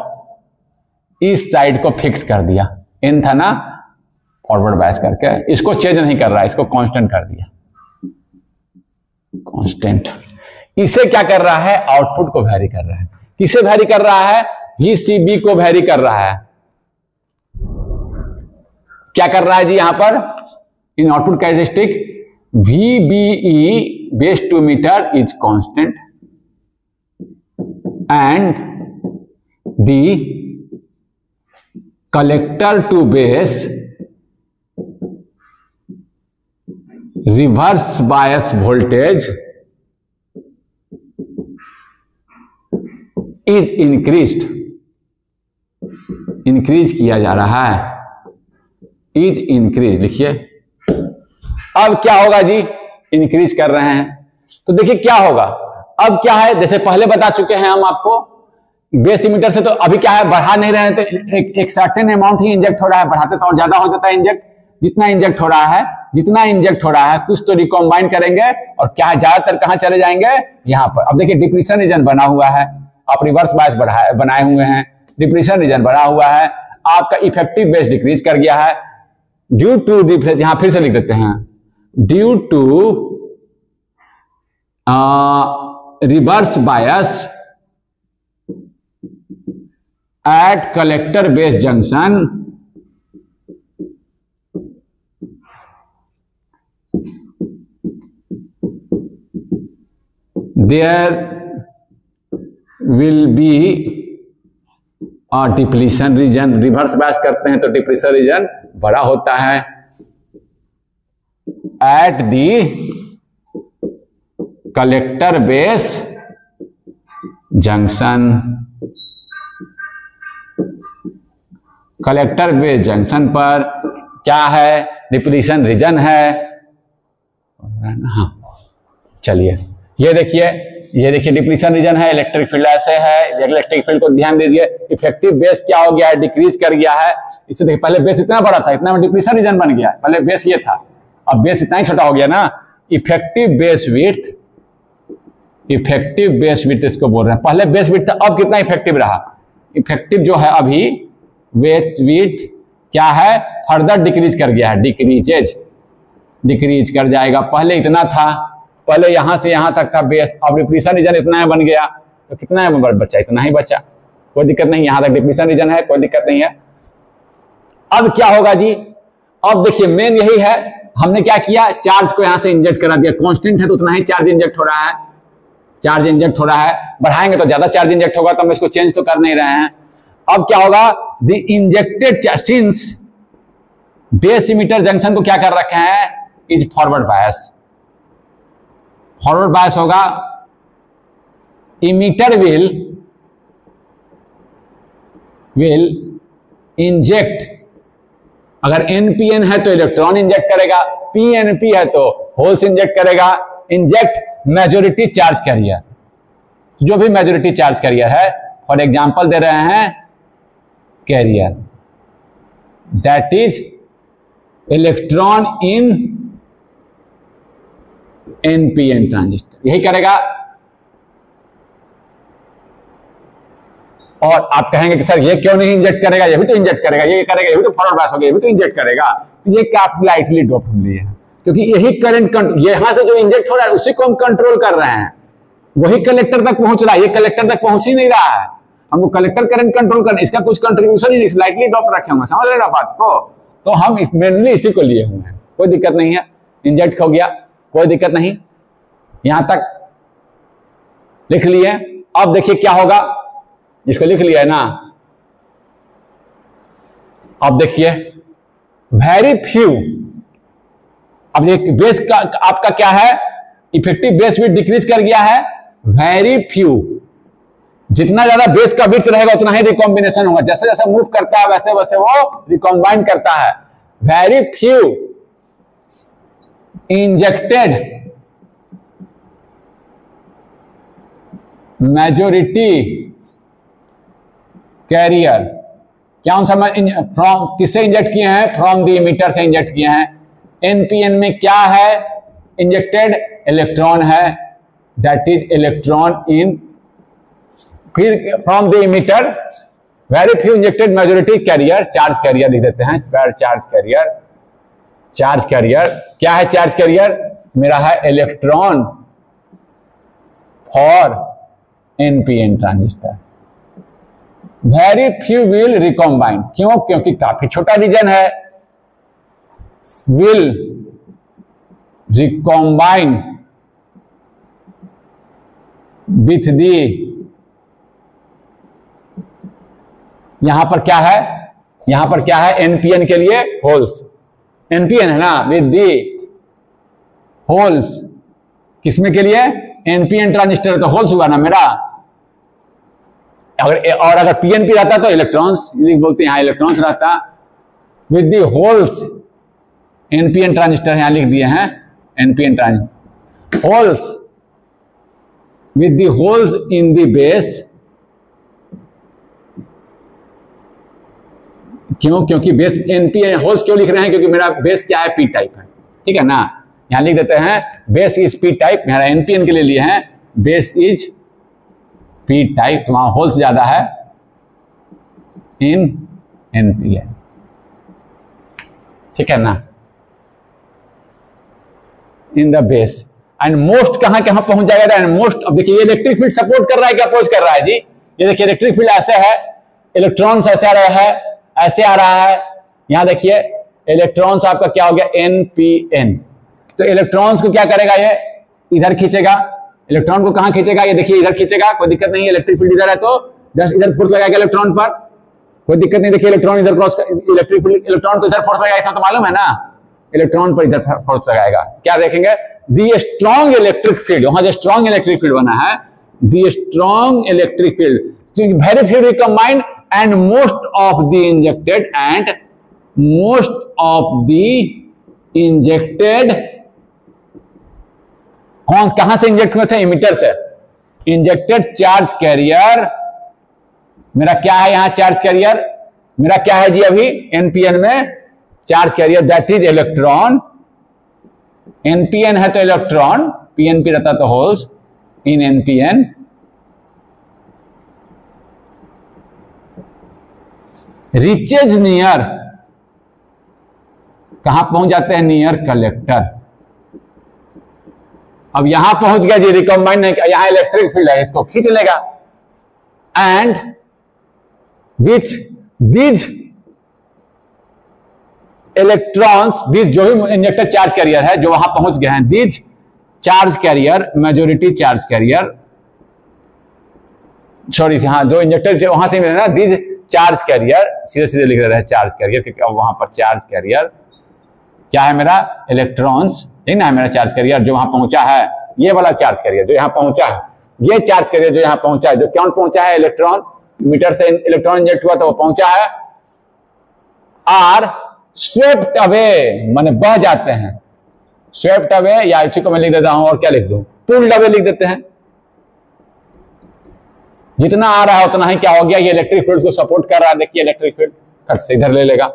इस साइड को फिक्स कर दिया, इन था ना, फॉरवर्ड बायस करके। इसको चेंज नहीं कर रहा है, इसको कांस्टेंट कर दिया, कांस्टेंट। इसे क्या कर रहा है? आउटपुट को वैरी कर रहा है। किसे वैरी कर रहा है? VCB को वैरी कर रहा है। क्या कर रहा है जी यहां पर? In output characteristic VBE base to emitter is constant and the collector to base reverse bias voltage is increased, increase किया जा रहा है, इज इंक्रीज लिखिए। अब क्या होगा जी, इंक्रीज कर रहे हैं तो देखिए क्या होगा। अब क्या है, जैसे पहले बता चुके हैं हम आपको, बेस इमीटर से तो अभी क्या है, बढ़ा नहीं रहे हैं, तो एक सर्टेन अमाउंट ही इंजेक्ट हो रहा है, बढ़ाते तो और ज्यादा हो जाता है इंजेक्ट। जितना इंजेक्ट हो रहा है, जितना इंजेक्ट हो रहा है, कुछ तो रिकॉम्बाइन करेंगे और क्या ज्यादातर कहां चले जाएंगे, यहां पर। अब देखिए डिप्लीशन रीजन बना हुआ है, आप रिवर्स बायस बनाए हुए हैं, डिप्लीशन रीजन बना हुआ है, आपका इफेक्टिव बेस डिक्रीज कर गया है ड्यू टू, यहां फिर से लिख देते हैं, due to reverse bias at collector base junction there will be a depletion region। Reverse bias करते हैं तो डिप्लीशन रीजन बड़ा होता है। at the collector base junction, collector base junction पर क्या है, डिप्लीशन रीजन है। हाँ चलिए ये देखिए डिप्लीशन रीजन है, इलेक्ट्रिक फील्ड ऐसे है, इलेक्ट्रिक फील्ड को ध्यान दीजिए। इफेक्टिव बेस क्या हो गया है, डिक्रीज कर गया है। इससे देखिए पहले बेस इतना बड़ा था, इतना में डिप्लीशन रीजन बन गया, पहले बेस ये था, अब बेस इतना ही छोटा हो गया ना। Effective base width, effective base width इसको बोल रहे हैं। पहले बेस विड्थ था, अब कितना इफेक्टिव रहा, इफेक्टिव जो है अभी वेट विड्थ क्या है, फर्दर डिक्रीज कर गया है, डिक्रीज कर जाएगा। पहले इतना था, पहले यहां से यहां तक था बेस, अब डिप्लीशन रीजन इतना है बन गया, तो कितना है बचा, इतना ही बचा, कोई दिक्कत नहीं, यहां तक डिप्लीशन रीजन है, कोई दिक्कत नहीं है। अब क्या होगा जी, अब देखिए मेन यही है, हमने क्या किया, चार्ज को यहां से इंजेक्ट करा दिया, कांस्टेंट है तो उतना ही चार्ज इंजेक्ट हो रहा है, चार्ज इंजेक्ट हो रहा है, बढ़ाएंगे तो ज्यादा चार्ज इंजेक्ट होगा, तो हम इसको चेंज तो कर नहीं रहे हैं। अब क्या होगा, the injected since base emitter junction को क्या कर रखे हैं, is forward bias, forward bias होगा। इमीटर विल इंजेक्ट, अगर एनपीएन है तो इलेक्ट्रॉन इंजेक्ट करेगा, पीएनपी है तो होल्स इंजेक्ट करेगा। इंजेक्ट मेजॉरिटी चार्ज कैरियर, जो भी मेजॉरिटी चार्ज कैरियर है, फॉर एग्जांपल दे रहे हैं carrier that is electron in NPN transistor, यही करेगा। और आप कहेंगे कि सर ये क्यों नहीं इंजेक्ट करेगा, ये भी तो इंजेक्ट करेगा, ये करेगा, ये भी तो फॉरवर्ड बायस हो गया, ये भी तो इंजेक्ट करेगा। तो ये काफी लाइटली ड्रॉप हम लिए हैं, क्योंकि यही करंट यहां से जो इंजेक्ट हो रहा है उसी को हम कंट्रोल कर रहे हैं, वही कलेक्टर तक पहुंच रहा है, ये कलेक्टर तक पहुंच ही नहीं रहा है, हमको कलेक्टर करंट कंट्रोल करना, इसका कुछ कंट्रीब्यूशन ही स्लाइटली ड्रॉप रखे होंगे, समझ रहे ना बात को। तो हम मेनली इसी को लिए हुए हैं, कोई दिक्कत नहीं है, इंजेक्ट हो गया कोई दिक्कत नहीं, यहां तक लिख लिए। अब देखिए क्या होगा, इसको लिख लिया है ना, अब देखिए वेरी फ्यू, अब ये बेस का आपका क्या है, इफेक्टिव बेस विड्थ डिक्रीज कर गया है, वेरी फ्यू, जितना ज्यादा बेस का विड्थ रहेगा उतना ही रिकॉम्बिनेशन होगा, जैसे जैसे मूव करता है वैसे वैसे वो रिकॉम्बाइन करता है। Very few injected majority carrier, क्या उन समय फ्रॉम किससे इंजेक्ट किए हैं, फ्रॉम द इमीटर से इंजेक्ट किए हैं। एनपीएन में क्या है, इंजेक्टेड इलेक्ट्रॉन है, दैट इज इलेक्ट्रॉन इन, फिर from the emitter very few injected majority carrier, charge carrier लिख देते हैं, चार्ज कैरियर, चार्ज कैरियर क्या है, चार्ज कैरियर मेरा है electron for NPN transistor. Very few will recombine, क्यों, क्योंकि काफी छोटा रीजन है, विल रिकॉम्बाइन विथ दी, यहां पर क्या है, यहां पर क्या है, एनपीएन के लिए होल्स, एनपीएन है ना, विद दी होल्स, किसमें के लिए, एनपीएन ट्रांजिस्टर तो होल्स हुआ ना मेरा, अगर पीएनपी रहता तो इलेक्ट्रॉन्स बोलते हैं, यहां इलेक्ट्रॉन्स रहता with the holes, NPN transistor यहां लिख दिए हैं, NPN transistor, holes with the holes in the base. क्यों? क्योंकि बेस एनपीएन होल्स क्यों लिख रहे हैं? क्योंकि मेरा बेस क्या है? पी टाइप है, ठीक है ना। यहां लिख देते हैं बेस इज पी टाइप, मेरा एनपीएन के लिए लिए हैं बेस इज पी टाइप, वहां होल्स ज्यादा है इन एनपीएन, ठीक है ना, in the base. And most कहां कहां पहुंच जाएगा? एंड मोस्ट, अब देखिए ये इलेक्ट्रिक फील्ड सपोर्ट कर रहा है क्या अपोज कर रहा है जी? ये देखिए इलेक्ट्रिक फील्ड ऐसे है, इलेक्ट्रॉन्स ऐसे आ रहा है, ऐसे आ रहा है, यहां देखिए इलेक्ट्रॉन्स आपका क्या हो गया? एनपीएन। तो इलेक्ट्रॉन्स को क्या करेगा? ये इधर खींचेगा, इलेक्ट्रॉन को कहां खींचेगा? ये देखिए इधर खींचेगा, कोई दिक्कत नहीं है, इलेक्ट्रिक फील्ड इधर है तो जस्ट इधर फोर्स लगाएगा इलेक्ट्रॉन पर, कोई दिक्कत नहीं। देखिए इलेक्ट्रॉन इधर क्रॉस, इलेक्ट्रिक फील्ड इलेक्ट्रॉन को इधर फोर्स लगाएगा, ऐसा तो मालूम है ना, इलेक्ट्रॉन पर इधर फोर्स लगाएगा। क्या देखेंगे? दी स्ट्रॉन्ग इलेक्ट्रिक फील्ड, वहां जो स्ट्रॉन्ग इलेक्ट्रिक फील्ड बना है, the strong electric field very few combined and most of the injected, and most of the injected कहां से इंजेक्ट हुए थे? इमिटर से। इंजेक्टेड चार्ज कैरियर, मेरा क्या है यहां चार्ज कैरियर? मेरा क्या है जी अभी एनपीएन में charge carrier? That is electron. NPN है तो इलेक्ट्रॉन, पीएनपी रहता तो holes in NPN. Reaches near, कहां पहुंच जाते हैं? Near collector. अब यहां पहुंच गया जी, रिकम्बाइंड नहीं, यहां इलेक्ट्रिक फील्ड है, इसको खींच लेगा। And which these electrons, these जो भी इंजेक्टेड चार्ज कैरियर है जो वहां पहुंच गए हैं, these charge carrier, majority charge carrier, sorry हाँ, जो इंजेक्टेड वहां से मिले ना, दीज चार्ज कैरियर, सीधे सीधे लिख रहे हैं चार्ज कैरियर, क्योंकि अब वहां पर चार्ज कैरियर क्या है? मेरा इलेक्ट्रॉन्स, ठीक ना, मेरा चार्ज कैरियर जो वहां पहुंचा है, ये वाला चार्ज कैरियर जो यहां पहुंचा है, ये चार्ज कैरियर जो यहां पहुंचा है, जो कौन पहुंचा है? इलेक्ट्रॉन, मीटर से इलेक्ट्रॉन इंजेक्ट हुआ तो वो पहुंचा है। आर स्वेप्ट अवे, माने बह जाते हैं, स्वेप्ट अवे, या इसी को मैं लिख देता हूं, और क्या लिख दूं? पुल्ड अवे लिख देते हैं। जितना आ रहा है उतना ही क्या हो गया? ये इलेक्ट्रिक फील्ड को सपोर्ट कर रहा है, देखिए इलेक्ट्रिक फील्ड कट से इधर ले लेगा।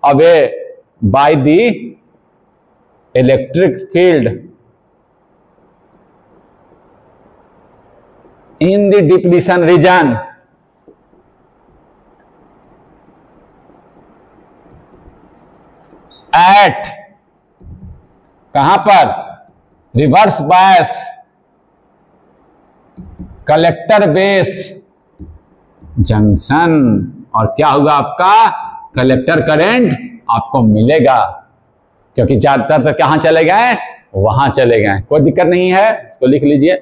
Away by the electric field in the depletion region, at कहां पर? Reverse bias collector base junction. और क्या होगा आपका? कलेक्टर करंट आपको मिलेगा, क्योंकि ज्यादातर तो कहां चले गए? वहां चले गए। कोई दिक्कत नहीं है, इसको लिख लीजिए,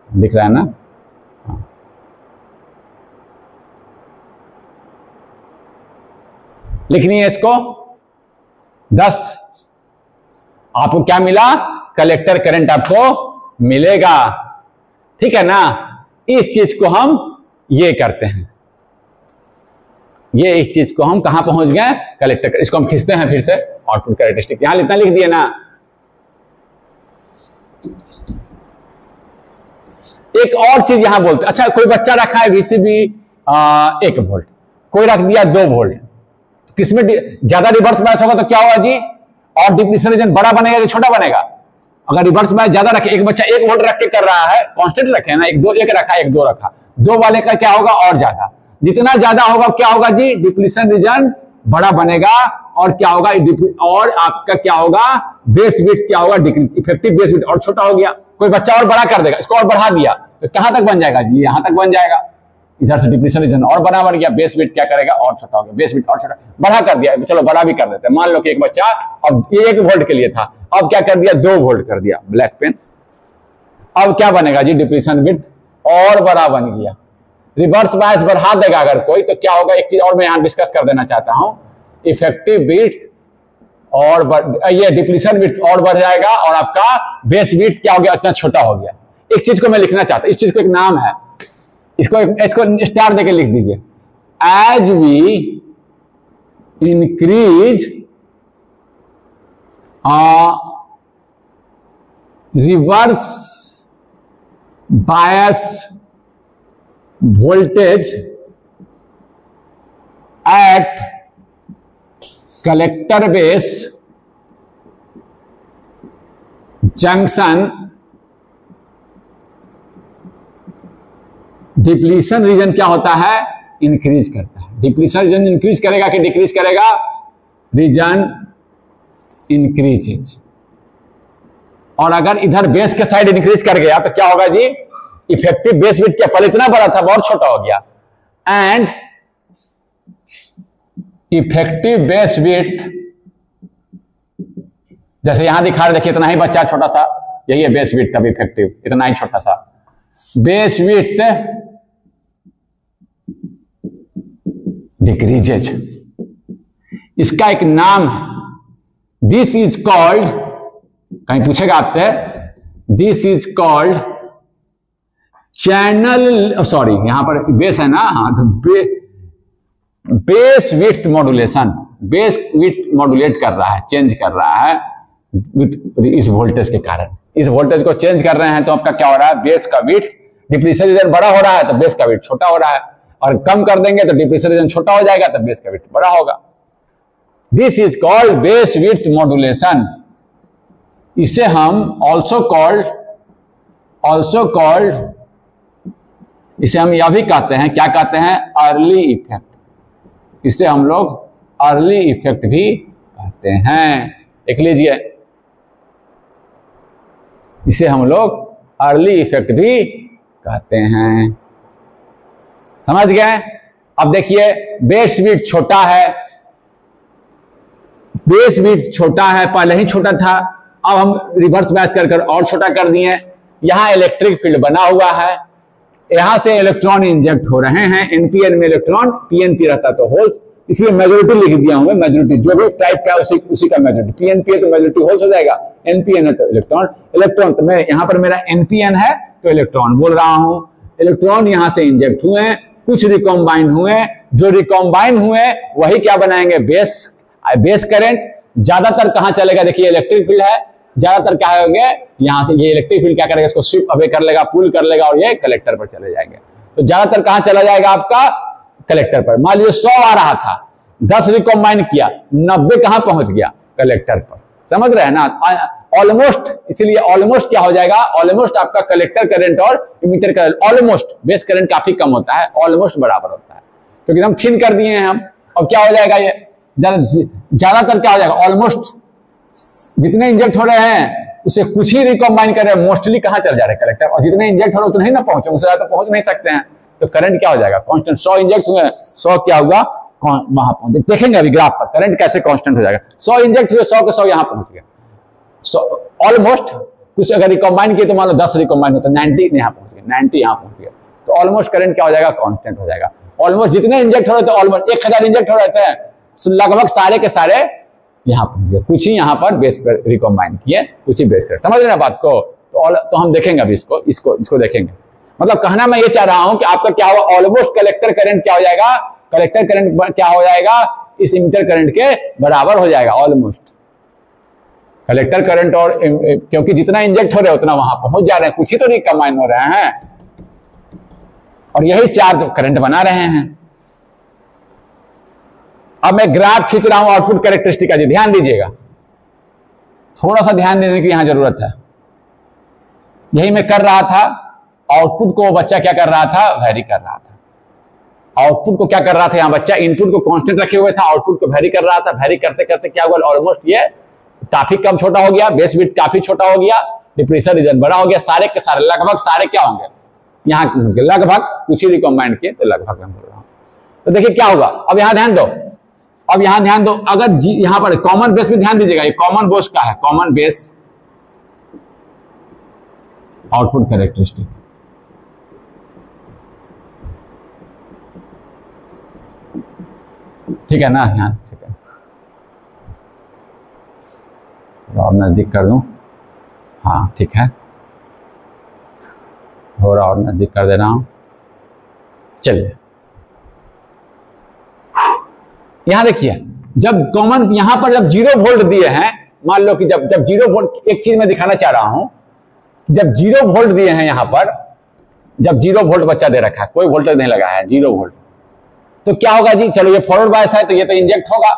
दिख रहा है ना? लिखनी है इसको। 10 आपको क्या मिला? कलेक्टर करंट आपको मिलेगा, ठीक है ना। इस चीज को हम ये करते हैं, ये इस चीज को हम कहां पहुंच गए? कलेक्टर। इसको हम खींचते हैं फिर से, आउटपुट कैरेक्टरिस्टिक यहां इतना लिख दिए ना। एक और चीज यहां बोलते, अच्छा कोई बच्चा रखा है वीसीबी 1 वोल्ट, कोई रख दिया 2 वोल्ट, किसमें ज्यादा रिवर्स बायस होगा तो क्या होगा जी? और डिप्लीशन रीजन बड़ा बनेगा कि छोटा बनेगा? अगर रिवर्स बायस ज्यादा रखे, एक बच्चा 1 वोल्ट रख के कर रहा है, कांस्टेंट रखे ना, 1 2 1 रखा 1 2 रखा, 2 वाले का क्या होगा? और ज्यादा। जितना ज्यादा होगा क्या होगा जी? डिप्लीशन रीजन बड़ा बनेगा, और क्या होगा? और आपका क्या होगा? बेस विड्थ क्या होगा? डिक्रीज, इफेक्टिव बेस विड्थ और छोटा हो गया। कोई बच्चा और बड़ा कर देगा, इसको और बढ़ा दिया तो कहां तक बन जाएगा जी? यहां तक बन जाएगा। इधर से डिप्लीशन रीजन और बड़ा बन गया, बेस विड्थ क्या करेगा? और छोटा हो गया, बेस विड्थ और छोटा, बड़ा कर दिया। चलो बड़ा भी कर देते हैं। मान लो कि एक बच्चा, अब ये 1 वोल्ट के लिए था, अब क्या कर दिया? 2 वोल्ट कर दिया, ब्लैक पेन। अब क्या बनेगा जी? डिप्लीशन विड्थ और बड़ा बन गया। रिवर्स बायस बढ़ा देगा अगर कोई, तो क्या होगा? एक चीज और मैं यहां डिस्कस कर देना चाहता हूं, इफेक्टिव विड्थ और ये डिप्लीशन विड्थ और बढ़ जाएगा, और आपका बेस विड्थ क्या हो गया? इतना छोटा हो गया। एक चीज को मैं लिखना चाहता हूं, इस चीज को एक नाम है, इसको स्टार देके लिख दीजिए। As we increase reverse bias voltage at collector base junction, depletion region क्या होता है? इंक्रीज करता है। डिप्लीशन रीजन इंक्रीज करेगा कि डिक्रीज करेगा? Region increases. और अगर इधर बेस के साइड इंक्रीज कर गया तो क्या होगा जी? इफेक्टिव बेस विड्थ क्या पहले इतना बड़ा था, बहुत छोटा हो गया। एंड इफेक्टिव बेस विड्थ, जैसे यहां दिखा रहे, देखिए इतना ही बच्चा छोटा सा, यही है बेस विड्थ, अब इफेक्टिव इतना ही छोटा सा बेस विड्थ डिक्रीजेज। इसका एक नाम है, दिस इज कॉल्ड, कहीं पूछेगा आपसे, this is called channel, sorry यहां पर बेस है ना, हाँ, तो base width modulation, base width modulate कर रहा है, चेंज कर रहा है विथ इस वोल्टेज के कारण। इस वोल्टेज को चेंज कर रहे हैं तो आपका क्या हो रहा है? बेस का विड्थ, डिप्लीशन रीजन बड़ा हो रहा है तो बेस का विड्थ छोटा हो रहा है, और कम कर देंगे तो डिप्लीशन रीजन छोटा हो जाएगा तो बेस का विड्थ बड़ा होगा। This is called base width modulation. इसे हम ऑल्सो कॉल्ड, इसे हम यह भी कहते हैं, क्या कहते हैं? Early effect. इसे हम लोग अर्ली इफेक्ट भी कहते हैं। देख लीजिए, इसे हम लोग अर्ली इफेक्ट भी कहते हैं। समझ गए? अब देखिए, बेस विड्थ छोटा है, बेस विड्थ छोटा है, पहले ही छोटा था, अब हम रिवर्स बैच कर और छोटा कर दिए। यहां इलेक्ट्रिक फील्ड बना हुआ है, यहां से इलेक्ट्रॉन इंजेक्ट हो रहे हैं, एनपीएन में इलेक्ट्रॉन, पीएनपी रहता तो होल्स, इसलिए मेजोरिटी लिख दिया हूं मैं, मेजोरिटी जो भी टाइप का उसी का मेजोरिटी, पीएनपी है तो मेजोरिटी होल्स हो जाएगा, एनपीएन है तो इलेक्ट्रॉन तो मैं यहां पर मेरा एनपीएन है तो इलेक्ट्रॉन बोल रहा हूं। इलेक्ट्रॉन यहां से इंजेक्ट हुए, कुछ रिकॉम्बाइन हुए, जो रिकॉम्बाइन हुए वही क्या बनाएंगे? Base current. ज्यादातर कहां चलेगा? देखिए इलेक्ट्रिक फील्ड है, ज्यादातर क्या होंगे? यहां से ये इलेक्ट्रिक फील्ड क्या करेगा? इसको स्विप अवे कर लेगा, पुल कर लेगा, और ये कलेक्टर पर चले जाएंगे। तो ज्यादातर कहां चला जाएगा आपका? कलेक्टर पर। मान लीजिए 100 आ रहा था, 10 रिकॉम्बाइन किया, 90 कहां पहुंच गया? कलेक्टर पर। समझ रहे हैं ना? ऑलमोस्ट, इसीलिए ऑलमोस्ट क्या हो जाएगा? ऑलमोस्ट आपका कलेक्टर करंट और emitter current, almost base current काफी कम होता है, ऑलमोस्ट बराबर होता है, क्योंकि हम थिन कर दिए हैं हम। अब क्या हो जाएगा? ये ज्यादातर क्या हो जाएगा? ऑलमोस्ट जितने इंजेक्ट हो रहे हैं उसे कुछ ही रिकॉम्बाइन कर रहे हैं, मोस्टली कहां चल जा रहे हैं? कलेक्टर। और जितने इंजेक्ट हो रहे उतने ही ना पहुंचे, उससे ज्यादा तो पहुंच नहीं सकते हैं, तो करंट क्या हो जाएगा? कांस्टेंट। 100 इंजेक्ट हुए, 100 क्या होगा? वहां पहुंचे। देखेंगे अभी ग्राफ पर करंट कैसे कांस्टेंट हो जाएगा। 100 इंजेक्ट हुए, 100 के 100 यहां पहुंच गए, ऑलमोस्ट। कुछ अगर रिकॉम्बाइन किए तो मान लो 10 रिकॉम्बाइन होता है, 90 यहां पहुंच गए, 90 यहां पहुंच गए, तो ऑलमोस्ट करंट क्या हो जाएगा? कांस्टेंट हो जाएगा। ऑलमोस्ट जितने इंजेक्ट हो रहे थे, ऑलमोस्ट 1000 इंजेक्ट हो रहे थे, लगभग सारे के सारे यहां पहुंच गए, कुछ ही यहां पर बेस पर रिकॉम्बाइन किए, कुछ ही बेस कर। समझ रहे ना बात को? तो हम देखेंगे अभी इसको देखेंगे। मतलब कहना मैं ये चाह रहा हूं कि आपका क्या होगा? ऑलमोस्ट कलेक्टर करंट क्या हो जाएगा? कलेक्टर करंट क्या हो जाएगा? इस इमीटर करंट के बराबर हो जाएगा, ऑलमोस्ट कलेक्टर करंट। और क्योंकि जितना इंजेक्ट हो रहे हैं उतना वहां पहुंच जा रहे हैं, कुछ ही तो रिकॉम्बाइन हो रहे हैं, और यही चार्ज करंट बना रहे हैं। अब मैं ग्राफ खींच रहा हूं आउटपुट कैरेक्टरिस्टिक का, जी ध्यान दीजिएगा, थोड़ा सा ध्यान देने की यहां जरूरत है। यही मैं कर रहा था, आउटपुट को बच्चा क्या कर रहा था? वेरी कर रहा था। आउटपुट को क्या कर रहा था? यहां बच्चा इनपुट को कांस्टेंट रखे हुए था, आउटपुट को वेरी कर रहा था। वेरी करते करते क्या हुआ? ऑलमोस्ट ये काफी कम छोटा हो गया, बेस विड्थ काफी छोटा हो गया, डिप्लीशन रीजन बड़ा हो गया, सारे के सारे लगभग सारे क्या होंगे? यहां लगभग, कुछ ही रिकॉम्बाइंड किए तो लगभग मैं बोल रहा हूं। तो देखिए क्या होगा, अब यहां ध्यान दो, अब यहां ध्यान दो, अगर यहां पर कॉमन बेस में ध्यान दीजिएगा, ये कॉमन बेस का है, कॉमन बेस आउटपुट कैरेक्टरिस्टिक। ठीक है ना? यहां और नजदीक कर दूं, हाँ ठीक है, हो रहा, और नजदीक कर दे रहा हूं। चलिए यहां देखिए, जब कॉमन यहां पर जब 0 वोल्ट दिए हैं, मान लो कि जब 0 वोल्ट, एक चीज मैं दिखाना चाह रहा हूं, जब 0 वोल्ट दिए हैं यहां पर, जब 0 वोल्ट बच्चा दे रखा है, कोई वोल्टेज नहीं लगाया है, 0 वोल्ट, तो क्या होगा जी? चलो ये फॉरवर्ड बायस है तो ये तो इंजेक्ट होगा,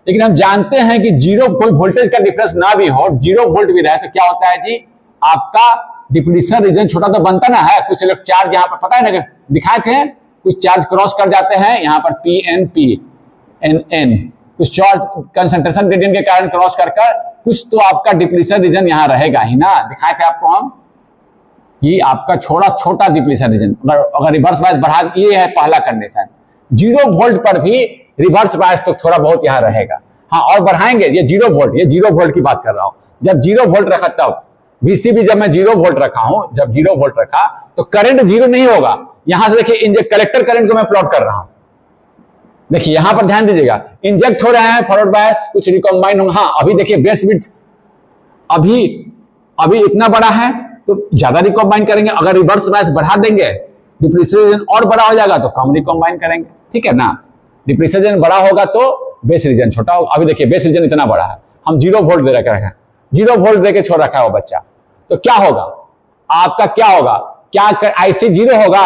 लेकिन हम जानते हैं कि 0 कोई वोल्टेज का डिफरेंस ना भी हो, 0 वोल्ट भी रहे तो क्या होता है जी? आपका डिप्लीशन रीजन छोटा तो बनता ना है, कुछ लोग चार्ज यहां पर पता है ना दिखाए थे, कुछ चार्ज क्रॉस कर जाते हैं यहां पर PNP NN, कुछ चार्ज कंसंट्रेशन ग्रेडियंट के कारण क्रॉस कर कुछ तो आपका डिप्लीशन रीजन यहां रहेगा ही ना। दिखाए थे आपको हम कि आपका छोटा डिप्लीशन रीजन, अगर रिवर्स बायस बढ़ा, ये है पहला कंडीशन, 0 वोल्ट पर भी रिवर्स बायस तो थोड़ा बहुत यहां रहेगा। हाँ, और बढ़ाएंगे, ये 0 वोल्ट, ये 0 वोल्ट की बात कर रहा हूं, जब 0 वोल्ट रखा तब VCB जब मैं 0 वोल्ट रखा हूं, जब 0 वोल्ट रखा तो करंट 0 नहीं होगा। यहां से देखिए इंजेक्ट कलेक्टर करंट को मैं प्लॉट कर रहा हूं, देखिए यहां पर ध्यान दीजिएगा, इंजेक्ट हो रहे हैं फॉरवर्ड बायस, कुछ रिकॉम्बाइन होगा। हाँ, अभी देखिए बेस विड्थ अभी इतना बड़ा है तो ज्यादा रिकॉम्बाइन करेंगे, अगर रिवर्स बायस बढ़ा देंगे डिप्लीशन और बड़ा हो जाएगा तो कम रिकॉम्बाइन करेंगे, ठीक है ना। डिप्लीशन बड़ा होगा तो बेस रीजन छोटा होगा। अभी देखिए बेस रीजन इतना बड़ा है, हम 0 वोल्ट दे रखे हैं, 0 वोल्ट दे के छोड़ रखा है वो बच्चा, तो क्या होगा आपका? क्या होगा? क्या IC 0 होगा?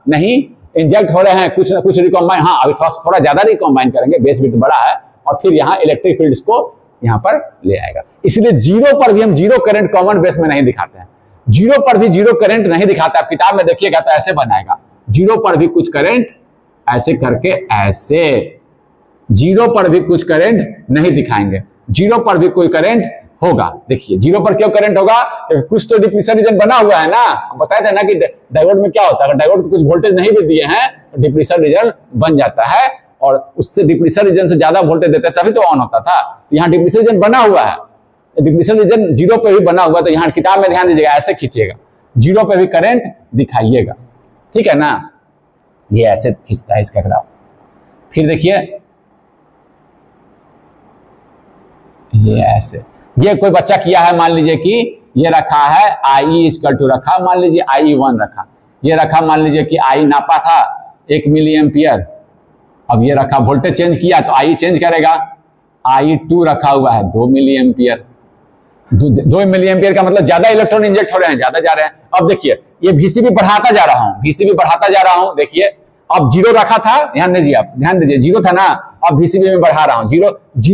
नहीं, इंजेक्ट हो रहे हैं कुछ ना कुछ रिकॉम्बाइन। हाँ, अभी थोड़ा ज्यादा रिकॉम्बाइन करेंगे, बेस विड्थ बड़ा है, और फिर यहाँ इलेक्ट्रिक फील्ड्स को यहाँ पर ले आएगा। इसलिए 0 पर भी हम 0 करंट कॉमन बेस में नहीं दिखाते हैं, 0 पर भी 0 करंट नहीं दिखाते। आप किताब में देखिएगा तो ऐसे बनाएगा, 0 पर भी कुछ करंट ऐसे करके, ऐसे 0 पर भी कुछ करंट नहीं दिखाएंगे, 0 पर भी कोई करंट होगा। देखिए 0 पर क्यों करंट होगा? कुछ तो डिप्लीशन रीजन बना हुआ है ना, हम बताए थे ना कि डायोड में क्या होता है, अगर डायोड को कुछ वोल्टेज नहीं भी दिए हैं तो डिप्लीशन रीजन बन जाता है, और उससे डिप्लीशन रीजन से ज्यादा वोल्टेज देते तभी तो ऑन होता था। यहाँ डिप्लीशन रीजन बना हुआ है, डिप्लीशन रीजन 0 पे भी बना हुआ, तो यहाँ किताब में ध्यान दीजिएगा, ऐसे खींचिएगा, 0 पे भी करंट दिखाइएगा, ठीक है ना। ये ऐसे खींचता है इसका ग्राफ। फिर देखिए ये ऐसे, ये कोई बच्चा किया है, मान लीजिए कि ये रखा है IE इक्वल टू रखा, मान लीजिए IE1 रखा, ये रखा मान लीजिए कि I नापा था 1 मिली एम्पियर, अब ये रखा वोल्टेज चेंज किया तो I चेंज करेगा, IE2 रखा हुआ है 2 मिली एम्पियर, 2 मिली एम्पियर का मतलब ज्यादा इलेक्ट्रॉन इंजेक्ट हो रहे हैं, ज्यादा जा रहे हैं। अब देखिए ये VCB बढ़ाता जा रहा हूं, VCB बढ़ाता जा रहा हूं, देखिए अब 0 रखा था, ध्यान दीजिए, आप ध्यान दीजिए, 0 था ना, अब VCB में बढ़ा रहा हूं, 0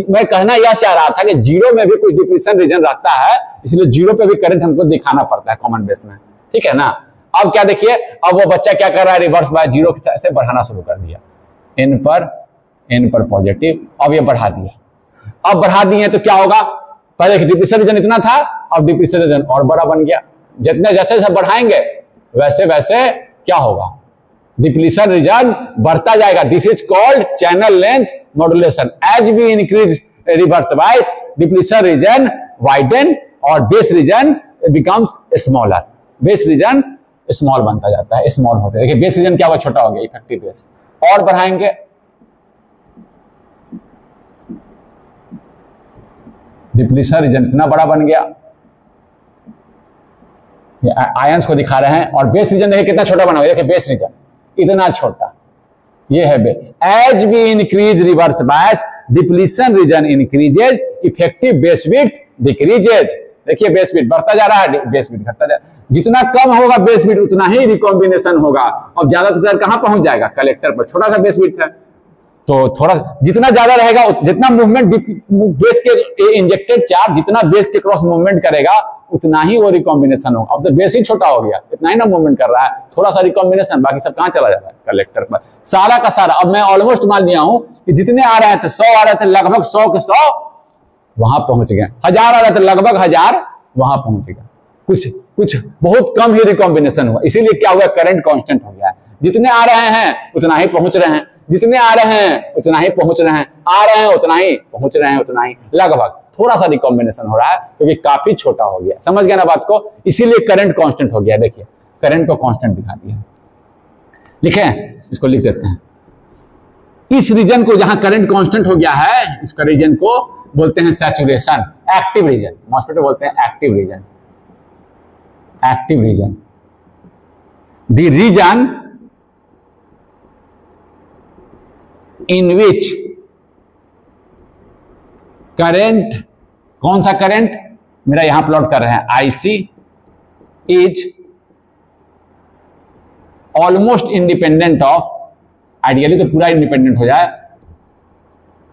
मैं कहना यह चाह रहा था कि 0 में भी कुछ डिप्लीशन रीजन रहता है, इसलिए 0 पे भी करंट हमको दिखाना पड़ता है कॉमन बेस में, ठीक है ना। अब क्या देखिए, अब वो बच्चा क्या कर रहा है, रिवर्स बाय 0 से बढ़ाना शुरू कर दिया, N पर पॉजिटिव, अब ये बढ़ा दिया, अब बढ़ा दिए तो क्या होगा, पहले डिप्लीशन रीजन इतना था, अब डिप्लीशन रीजन और बड़ा बन गया, जितने जैसे जैसे बढ़ाएंगे वैसे वैसे क्या होगा, डिप्लीशन रीजन बढ़ता जाएगा। This is called channel length modulation. As we increase reverse bias, depletion region widen और base region becomes smaller, base region small बनता जाता है, स्मॉल होता है। देखिए बेस रीजन क्या हुआ, छोटा हो गया, इफेक्टिव बेस, और बढ़ाएंगे डिप्लीशन रीजन इतना बड़ा बन गया, आयंस को दिखा रहे हैं, और बेस रीजन देखिए कितना छोटा बना हुआ है, देखिए बेस रीजन इतना छोटा, ये है base. As we increase reverse bias, depletion region increases, effective base width decreases. देखिए बेस विड्थ बढ़ता जा रहा है, बेस विड्थ घटता जा रहा है, जितना कम होगा बेस विड्थ उतना ही रिकॉम्बिनेशन होगा। अब ज्यादातर कहां पहुंच जाएगा, कलेक्टर पर, छोटा सा बेस विड्थ है तो थोड़ा जितना ज्यादा रहेगा, जितना मूवमेंट बेस के इंजेक्टेड चार्ज जितना बेस के क्रॉस मूवमेंट करेगा उतना ही वो रिकॉम्बिनेशन होगा। अब तो बेस ही छोटा हो गया, इतना ही ना मूवमेंट कर रहा है, थोड़ा सा रिकॉम्बिनेशन, बाकी सब कहां चला जा रहा है, कलेक्टर पर, सारा का सारा। अब मैं ऑलमोस्ट मान लिया हूं कि जितने आ रहे थे 100 आ रहे थे, लगभग 100 के 100 वहां पहुंच गए, 1000 आ रहे थे, लगभग 1000 वहां पहुंच गया, कुछ बहुत कम ही रिकॉम्बिनेशन हुआ। इसीलिए क्या हुआ, करंट कांस्टेंट हो गया है, जितने आ रहे हैं उतना ही पहुंच रहे हैं, जितने आ रहे हैं उतना ही पहुंच रहे हैं, आ रहे हैं उतना ही पहुंच रहे हैं, उतना ही, लगभग थोड़ा सा रिकॉम्बिनेशन हो रहा है क्योंकि काफी छोटा हो गया। समझ गया ना बात को, इसीलिए करंट कांस्टेंट हो गया। देखिए करंट को कांस्टेंट दिखा दिया, लिखें, इसको लिख देते हैं। इस रीजन को जहां करंट कांस्टेंट हो गया है, इस रीजन को बोलते हैं सैचुरेशन, एक्टिव रीजन, मॉस्फेट बोलते हैं active region, active region. The region in which current, कौन सा करंट मेरा यहां प्लॉट कर रहे हैं, IC is almost independent of, ideally तो पूरा इंडिपेंडेंट हो जाए,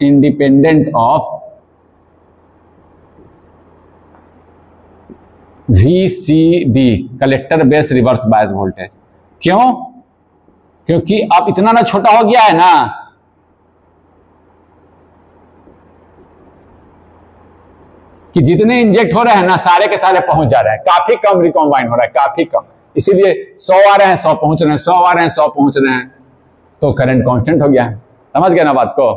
independent of VCB collector base reverse bias voltage. क्यों? क्योंकि अब इतना ना छोटा हो गया है ना, कि जितने इंजेक्ट हो रहे हैं ना सारे के सारे पहुंच जा रहे हैं, काफी कम रिकॉम्बाइन हो रहा है, काफी कम, इसीलिए 100 आ रहे हैं 100 पहुंच रहे हैं, 100 आ रहे हैं 100 पहुंच रहे हैं, तो करंट कांस्टेंट हो गया है। समझ गए ना बात को?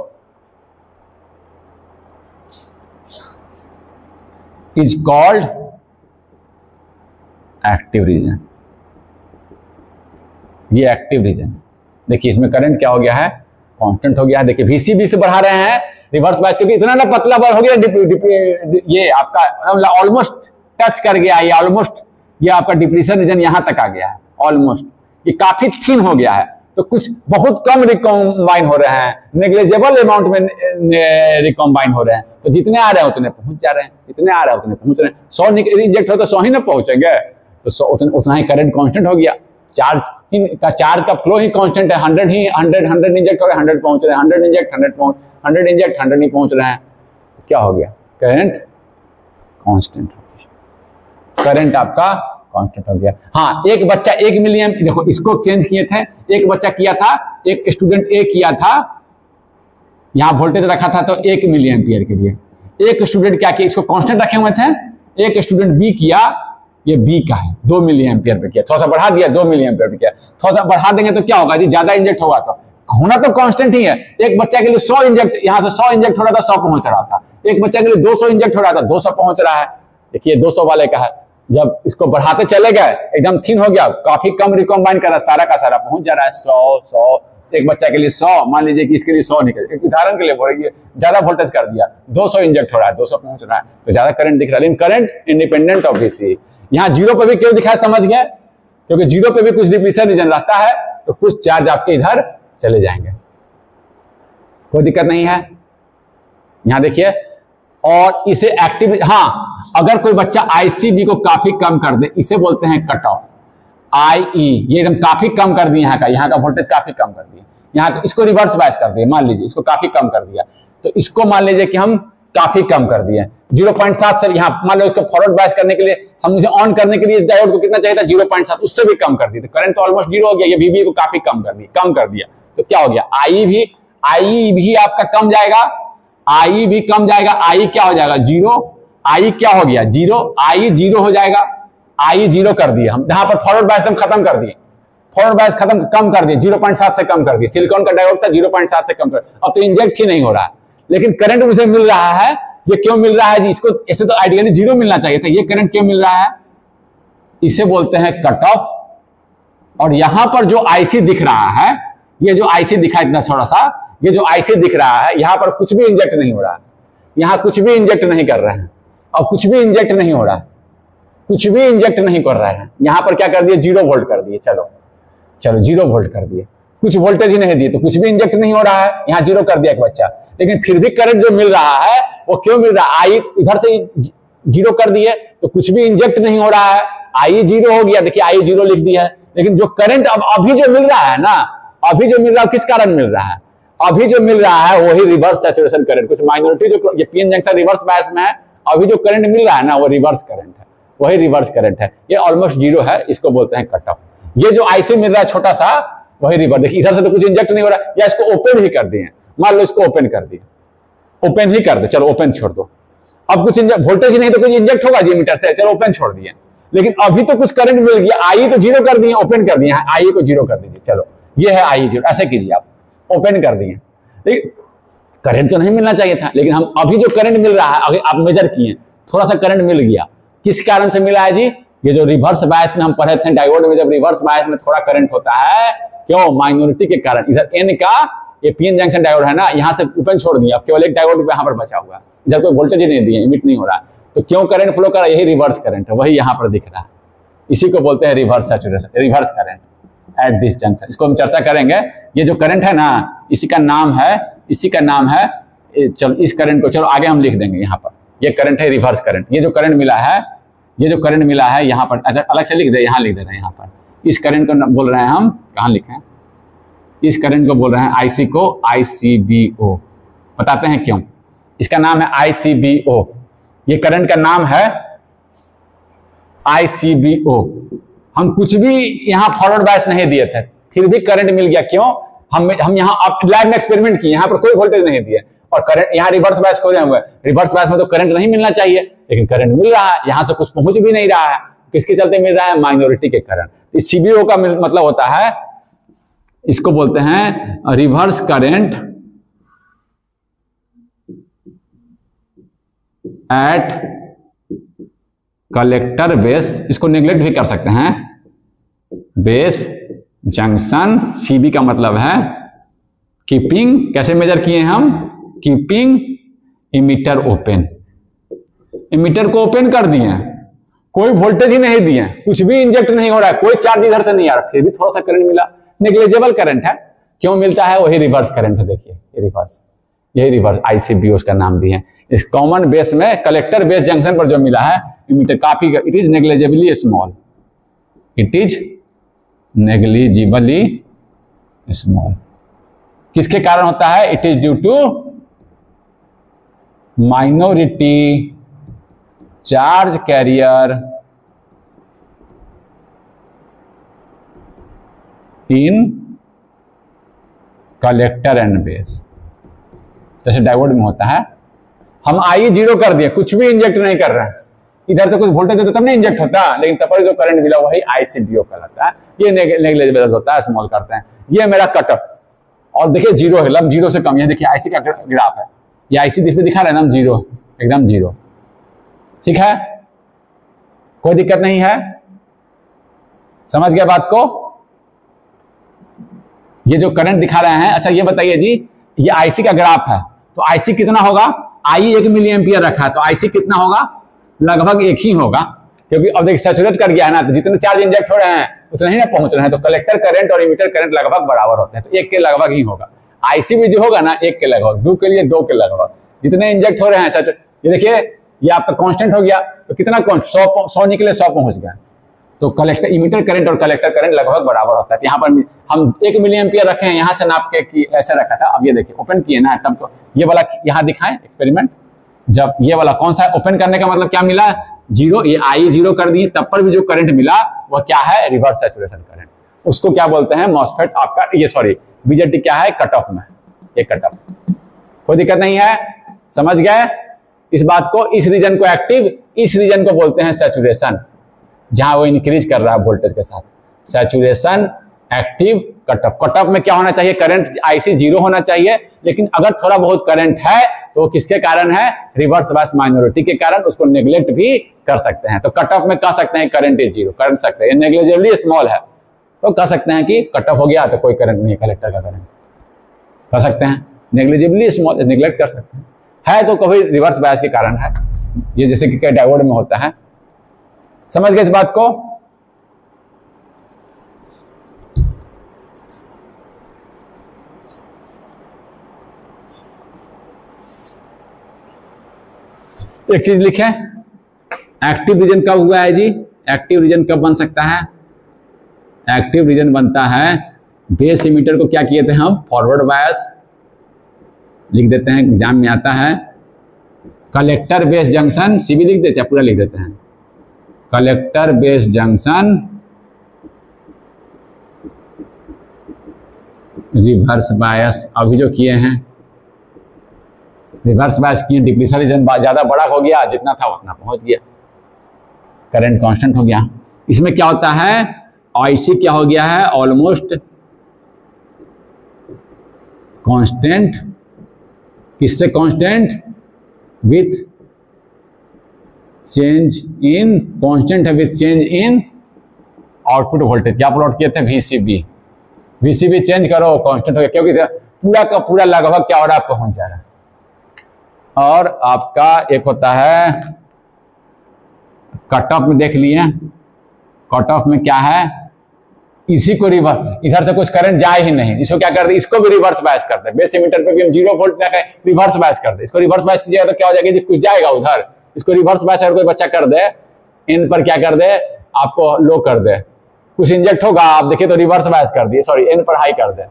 इज कॉल्ड एक्टिव रीजन, ये एक्टिव रीजन है। देखिए इसमें करंट क्या हो गया है, कांस्टेंट हो गया है। देखिए VCB से बढ़ा रहे हैं रिवर्स बायस, क्योंकि इतना ना पतला हो गया, ये आपका ऑलमोस्ट टच कर गया, ये ऑलमोस्ट, ये आपका डिप्रेशन रीजन यहां तक आ गया है, ऑलमोस्ट ये काफी थिन हो गया है, तो कुछ बहुत कम रिकॉम्बाइन हो रहे हैं, नेग्लिजिबल अमाउंट में रिकॉम्बाइन हो रहे हैं, तो जितने आ रहे हैं उतने पहुंच जा रहे हैं, जितने आ रहे हैं उतने पहुंच रहे हैं। 100 इंजेक्ट हो तो 100 ही ना पहुंचेंगे, तो 100 उतना ही करंट कांस्टेंट हो गया। चार्ज का फ्लो ही कांस्टेंट है, 100 इंजेक्ट हो रहे हैं 100 पहुंच रहे हैं, 100 इंजेक्ट 100 इंजेक्ट 100 नहीं पहुंच रहे हैं, क्या हो गया, करंट कांस्टेंट हो गया, करंट आपका कांस्टेंट हो गया। हाँ, एक बच्चा 1 मिलीएम्प, देखो इसको चेंज किए थे, एक बच्चा किया था, एक स्टूडेंट ए किया था, यहां वोल्टेज रखा था तो 1 मिली एम्पियर के लिए, एक स्टूडेंट क्या किया, इसको कांस्टेंट रखे हुए थे, एक स्टूडेंट बी किया, ये बी का है 2 मिली एम्पियर पे किया, थोड़ा सा बढ़ा दिया 2 मिली एम्पियर पे किया, थोड़ा सा बढ़ा देंगे तो क्या होगा जी, ज्यादा इंजेक्ट होगा, तो होना तो कांस्टेंट ही है। एक बच्चा के लिए 100 इंजेक्ट, यहां से 100 इंजेक्ट हो रहा था 100 पहुंच रहा था, एक बच्चा के लिए 200 इंजेक्ट हो रहा था 200 पहुंच रहा है। देखिए 200 वाले का है, जब इसको बढ़ाते चले गए एकदम थिन हो गया, काफी कम रिकॉम्बाइन कर रहा, सारा का सारा पहुंच जा रहा है 100, एक बच्चा के लिए 100, मान लीजिए कि इसके लिए 100 निकल, एक उदाहरण के लिए बोल रही है, ज्यादा वोल्टेज कर दिया, 200 इंजेक्ट हो रहा है 200 पहुंच रहा है, तो ज्यादा करंट दिख रहा है, लेकिन करंट इंडिपेंडेंट ऑफ VCB। यहाँ 0 पे भी क्यों दिखाया, समझ गए, क्योंकि 0 पे भी कुछ डिप्लीशन रीजन रहता है, तो कुछ चार्ज आपके इधर चले जाएंगे, कोई दिक्कत नहीं है। यहां देखिए, और इसे एक्टिव, हाँ अगर कोई बच्चा ICB को काफी कम कर दे, इसे बोलते हैं कट ऑफ, IE, ये एकदम काफी कम कर दिए, यहाँ का वोल्टेज काफी कम कर दिए, यहाँ इसको रिवर्स बायस कर दिए, मान लीजिए इसको काफी कम कर दिया, तो इसको मान लीजिए कि हम काफी कम कर दिए 0.7 से, यहाँ मान लो इसको फॉरवर्ड बायस करने के लिए हम मुझे ऑन करने के लिए इस डायोड को कितना चाहिए था 0.7, उससे भी कम कर दिए, तो करंट तो ऑलमोस्ट 0 हो गया, ये VB को काफी कम कर दिया, तो क्या हो गया, IE भी आपका कम जाएगा, IE भी कम जाएगा, IE क्या हो जाएगा 0, IE क्या हो गया 0, IE 0 हो जाएगा, IE 0 कर दिया हम, जहां पर फॉरवर्ड बायस हम खत्म कर दिए, फॉरवर्ड बायस खत्म कम कर दिए, 0.7 से कम कर दिए, सिलिकॉन का डायोड था 0.7 से कम कर, अब तो इंजेक्ट ही नहीं हो रहा है, लेकिन करंट मुझे मिल रहा है, ये क्यों मिल रहा है जी, इसको ऐसे तो आइडियली 0 मिलना चाहिए था, ये करंट क्यों मिल रहा है, इसे बोलते हैं कट ऑफ। और यहां पर जो IC दिख रहा है, ये जो IC दिखा इतना थोड़ा सा, ये जो IC दिख रहा है, यहां पर कुछ भी इंजेक्ट नहीं हो रहा है, यहां कुछ भी इंजेक्ट नहीं कर रहे हैं, और कुछ भी इंजेक्ट नहीं हो रहा है, कुछ भी इंजेक्ट नहीं कर रहे हैं, यहां पर क्या कर दिए 0 वोल्ट कर दिए, चलो 0 वोल्ट कर दिए, कुछ वोल्टेज ही नहीं दिए, तो कुछ भी इंजेक्ट नहीं हो रहा है, यहां 0 कर दिया एक बच्चा, लेकिन फिर भी करंट जो मिल रहा है वो क्यों मिल रहा है, IE इधर से 0 कर दिए तो कुछ भी इंजेक्ट नहीं हो रहा है, IE 0 हो गया, देखिए IE 0 लिख दिया है, लेकिन जो करंट अब अभी जो मिल रहा है ना, अभी जो मिल रहा है किस कारण मिल रहा है, अभी जो मिल रहा है वही रिवर्स सैचुरेशन करंट, कुछ माइनॉरिटी जो ये PN जंक्शन रिवर्स बायस में है, अभी जो करंट मिल रहा है ना वो रिवर्स करंट है, वही रिवर्स करंट है, ये ऑलमोस्ट 0 है, इसको बोलते हैं कट ऑफ। ये जो IC मिल रहा है छोटा सा, वही रिवर्स, देखिए इधर से तो कुछ इंजेक्ट नहीं हो रहा, या इसको ओपन ही कर दिए, मान लो इसको ओपन कर दिए, ओपन ही कर दे, चलो ओपन छोड़ दो, अब कुछ वोल्टेज ही नहीं तो कुछ इंजेक्ट होगा जी मीटर से, चलो ओपन छोड़ दिए, लेकिन अभी तो कुछ करंट मिल गया, IE तो 0 कर दिए, ओपन कर दिए, IE को 0 कर दीजिए, चलो ये है IE 0, ऐसे कीजिए आप, ओपन कर दिए, लेकिन करंट तो नहीं मिलना चाहिए था, लेकिन हम अभी जो करंट मिल रहा है, अगर आप मेजर किए थोड़ा सा करंट मिल गया, किस कारण से मिला है जी, ये जो रिवर्स बायस में हम पढ़े थे डायोड में, जब रिवर्स बायस में थोड़ा करंट होता है, क्यों, माइनॉरिटी के कारण, इधर N का ये PN जंक्शन डायोड है ना, यहां से ओपन छोड़ दिया, अब केवल एक डायोड यहां पर बचा हुआ है, इधर कोई वोल्टेज ही नहीं दिए, इमिट नहीं हो रहा है, तो क्यों करंट फ्लो कर रहा है, यही रिवर्स करंट है, वही यहां पर दिख रहा है, इसी को बोलते हैं reverse saturation, reverse current at this junction, इसको हम चर्चा करेंगे। ये जो करंट है ना, इसी का नाम है, इसी का नाम है, चलो इस करंट को चलो आगे हम लिख देंगे यहाँ पर, ये करंट है रिवर्स करंट। ये जो करंट मिला है, ये जो करंट मिला है यहाँ पर, ऐसा अलग से लिख दे, यहाँ लिख दे रहे हैं यहाँ पर। इस करंट को बोल रहे हैं हम, कहाँ लिखें, इस करंट को बोल रहे हैं आईसी को ICBO। बताते हैं क्यों। इसका नाम है ICBO, ये करंट का नाम है ICBO। हम कुछ भी यहाँ फॉरवर्ड बायस नहीं दिए थे, फिर भी करंट मिल गया। क्यों? हम यहाँ लैब में एक्सपेरिमेंट किए, यहाँ पर कोई वोल्टेज नहीं दिए और करंट यहाँ रिवर्स बायस खोजे हुए। रिवर्स बायस में तो करंट नहीं मिलना चाहिए, लेकिन करंट मिल रहा है, यहाँ से कुछ पहुंच भी नहीं रहा है। किसके चलते मिल रहा है? माइनॉरिटी के करंट। इस CBO का मतलब होता है, इसको बोलते हैं reverse current eight collector base. इसको नेग्लेक्ट भी कर सकते हैं, बेस जंक्शन। CB का मतलब है कीपिंग, कैसे मेजर किए हम, कीपिंग इमीटर ओपन। इमीटर को ओपन कर दिए, कोई वोल्टेज ही नहीं दिए, कुछ भी इंजेक्ट नहीं हो रहा है, कोई चार्ज इधर से नहीं आ रहा, फिर भी थोड़ा सा करंट मिला। नेग्लिजिबल करंट है। क्यों मिलता है? वही रिवर्स करंट है। देखिए ये रिवर्स, यही रिवर्स ICBO उसका नाम दिए हैं। इस कॉमन बेस में कलेक्टर बेस जंक्शन पर जो मिला है इमीटर काफी, it is negligibly small, it is negligibly small. किसके कारण होता है? It is due to minority charge carrier in collector and base. जैसे डायोड में होता है, हम I0 कर दिए, कुछ भी इंजेक्ट नहीं कर रहे हैं, इधर से कुछ वोल्टेज देते तब नहीं इंजेक्ट होता, लेकिन तब पर जो करंट मिला वही ICBO कहलाता है। ये नेग्लिजिबल होता है, स्मॉल करते हैं। ये मेरा कटअप, और देखिए 0 है, मतलब 0 से कम। ये देखिए IC का ग्राफ है, ये IC दिखा रहे हैं ना, 0 एकदम 0। ठीक है, कोई दिक्कत नहीं है, समझ गया बात को। ये जो करंट दिखा रहे हैं, अच्छा ये बताइए जी, ये IC का ग्राफ है, तो IC कितना होगा? I 1 मिली एम्पियर रखा है, तो IC कितना होगा? लगभग 1 ही होगा, क्योंकि अब देखिए सैचुरेट कर गया है ना, तो जितने चार्ज इंजेक्ट हो रहे हैं उतने ही ना पहुंच रहे हैं, तो कलेक्टर करंट और इमीटर करंट लगभग बराबर होते हैं, तो 1 के लगभग ही होगा। IC भी जो होगा ना 1 के लगभग, 2 के लिए 2 के लगभग, जितने इंजेक्ट हो रहे हैं सच। ये देखिए ये आपका कांस्टेंट हो गया, तो कितना 100 निकले, 100 पहुंच गया, तो कलेक्टर इमीटर करंट और कलेक्टर करंट लगभग बराबर होता है। यहाँ पर हम 1 मिली एम्पियर रखे हैं, यहाँ से नाप के कि ऐसे रखा था। अब ये देखिए ओपन किए ना, तब तो ये वाला यहाँ दिखाएं एक्सपेरिमेंट, जब ये वाला कौन सा ओपन करने का मतलब क्या मिला? 0। ये I0 कर दिए, तब पर भी जो करंट मिला वह क्या है? Reverse saturation current. उसको क्या बोलते हैं? मॉसफेट आपका, ये सॉरी BJT क्या है? कट ऑफ में, ये कट ऑफ। कोई दिक्कत नहीं है, समझ गए इस बात को। इस रीजन को एक्टिव, इस रीजन को बोलते हैं सैचुरेशन, जहां वो इंक्रीज कर रहा है वोल्टेज के साथ। Saturation, active, cut off. Cut off में क्या होना चाहिए? करंट IC 0 होना चाहिए, लेकिन अगर थोड़ा बहुत करंट है तो वो किसके कारण है? रिवर्स बायस माइनॉरिटी के कारण। उसको नेग्लेक्ट भी कर सकते हैं, तो कट ऑफ में कह सकते हैं करंट इज 0 कर सकते हैं। नेग्लिजिबली स्मॉल है तो कह सकते हैं कि कट ऑफ हो गया तो कोई करंट नहीं है, कलेक्टर का करंट कह सकते हैं। नेग्लिजिबली स्मॉल नेग्लेक्ट कर सकते हैं, है तो कभी रिवर्स बायस के कारण है, ये जैसे कि डायोड में होता है। समझ गए इस बात को? एक चीज लिखें, एक्टिव रीजन कब हुआ है जी? एक्टिव रीजन कब बन सकता है? एक्टिव रीजन बनता है, बेस इमीटर को क्या किए थे हम? फॉरवर्ड बायस लिख देते हैं, एग्जाम में आता है। कलेक्टर बेस जंक्शन, CB लिख देते हैं, पूरा लिख देते हैं। Collector base junction reverse bias, अभी जो किए हैं रिवर्स बायस किए, डिप्लीशन रीजन ज्यादा बड़ा हो गया, जितना था उतना पहुंच गया, करंट कांस्टेंट हो गया। इसमें क्या होता है? IC क्या हो गया है? Almost constant. किससे constant? With change in, constant है with change in output voltage. क्या प्लॉट किए थे? VCB चेंज करो, कांस्टेंट हो गया, क्योंकि पूरा का पूरा लगभग क्या हो रहा है? पहुंच जा रहा है। और आपका एक होता है कट ऑफ में, देख लिए कट ऑफ में क्या है? इसी को रिवर्स, इधर से कुछ करंट जाए ही नहीं, इसको क्या कर दे, इसको भी रिवर्स बायस करते हैं। बेस एमीटर पे भी हम 0 वोल्ट रिवर्स बायस कर दे, इसको रिवर्स बायस कीजिएगा तो क्या हो जाएगा, कुछ जाएगा उधर, इसको रिवर्स बायस अगर कोई बच्चा कर दे, इन पर क्या कर दे, आपको लो कर दे, कुछ इंजेक्ट होगा, आप देखिए तो रिवर्स बायस कर दिए, सॉरी एन पर हाई कर दे,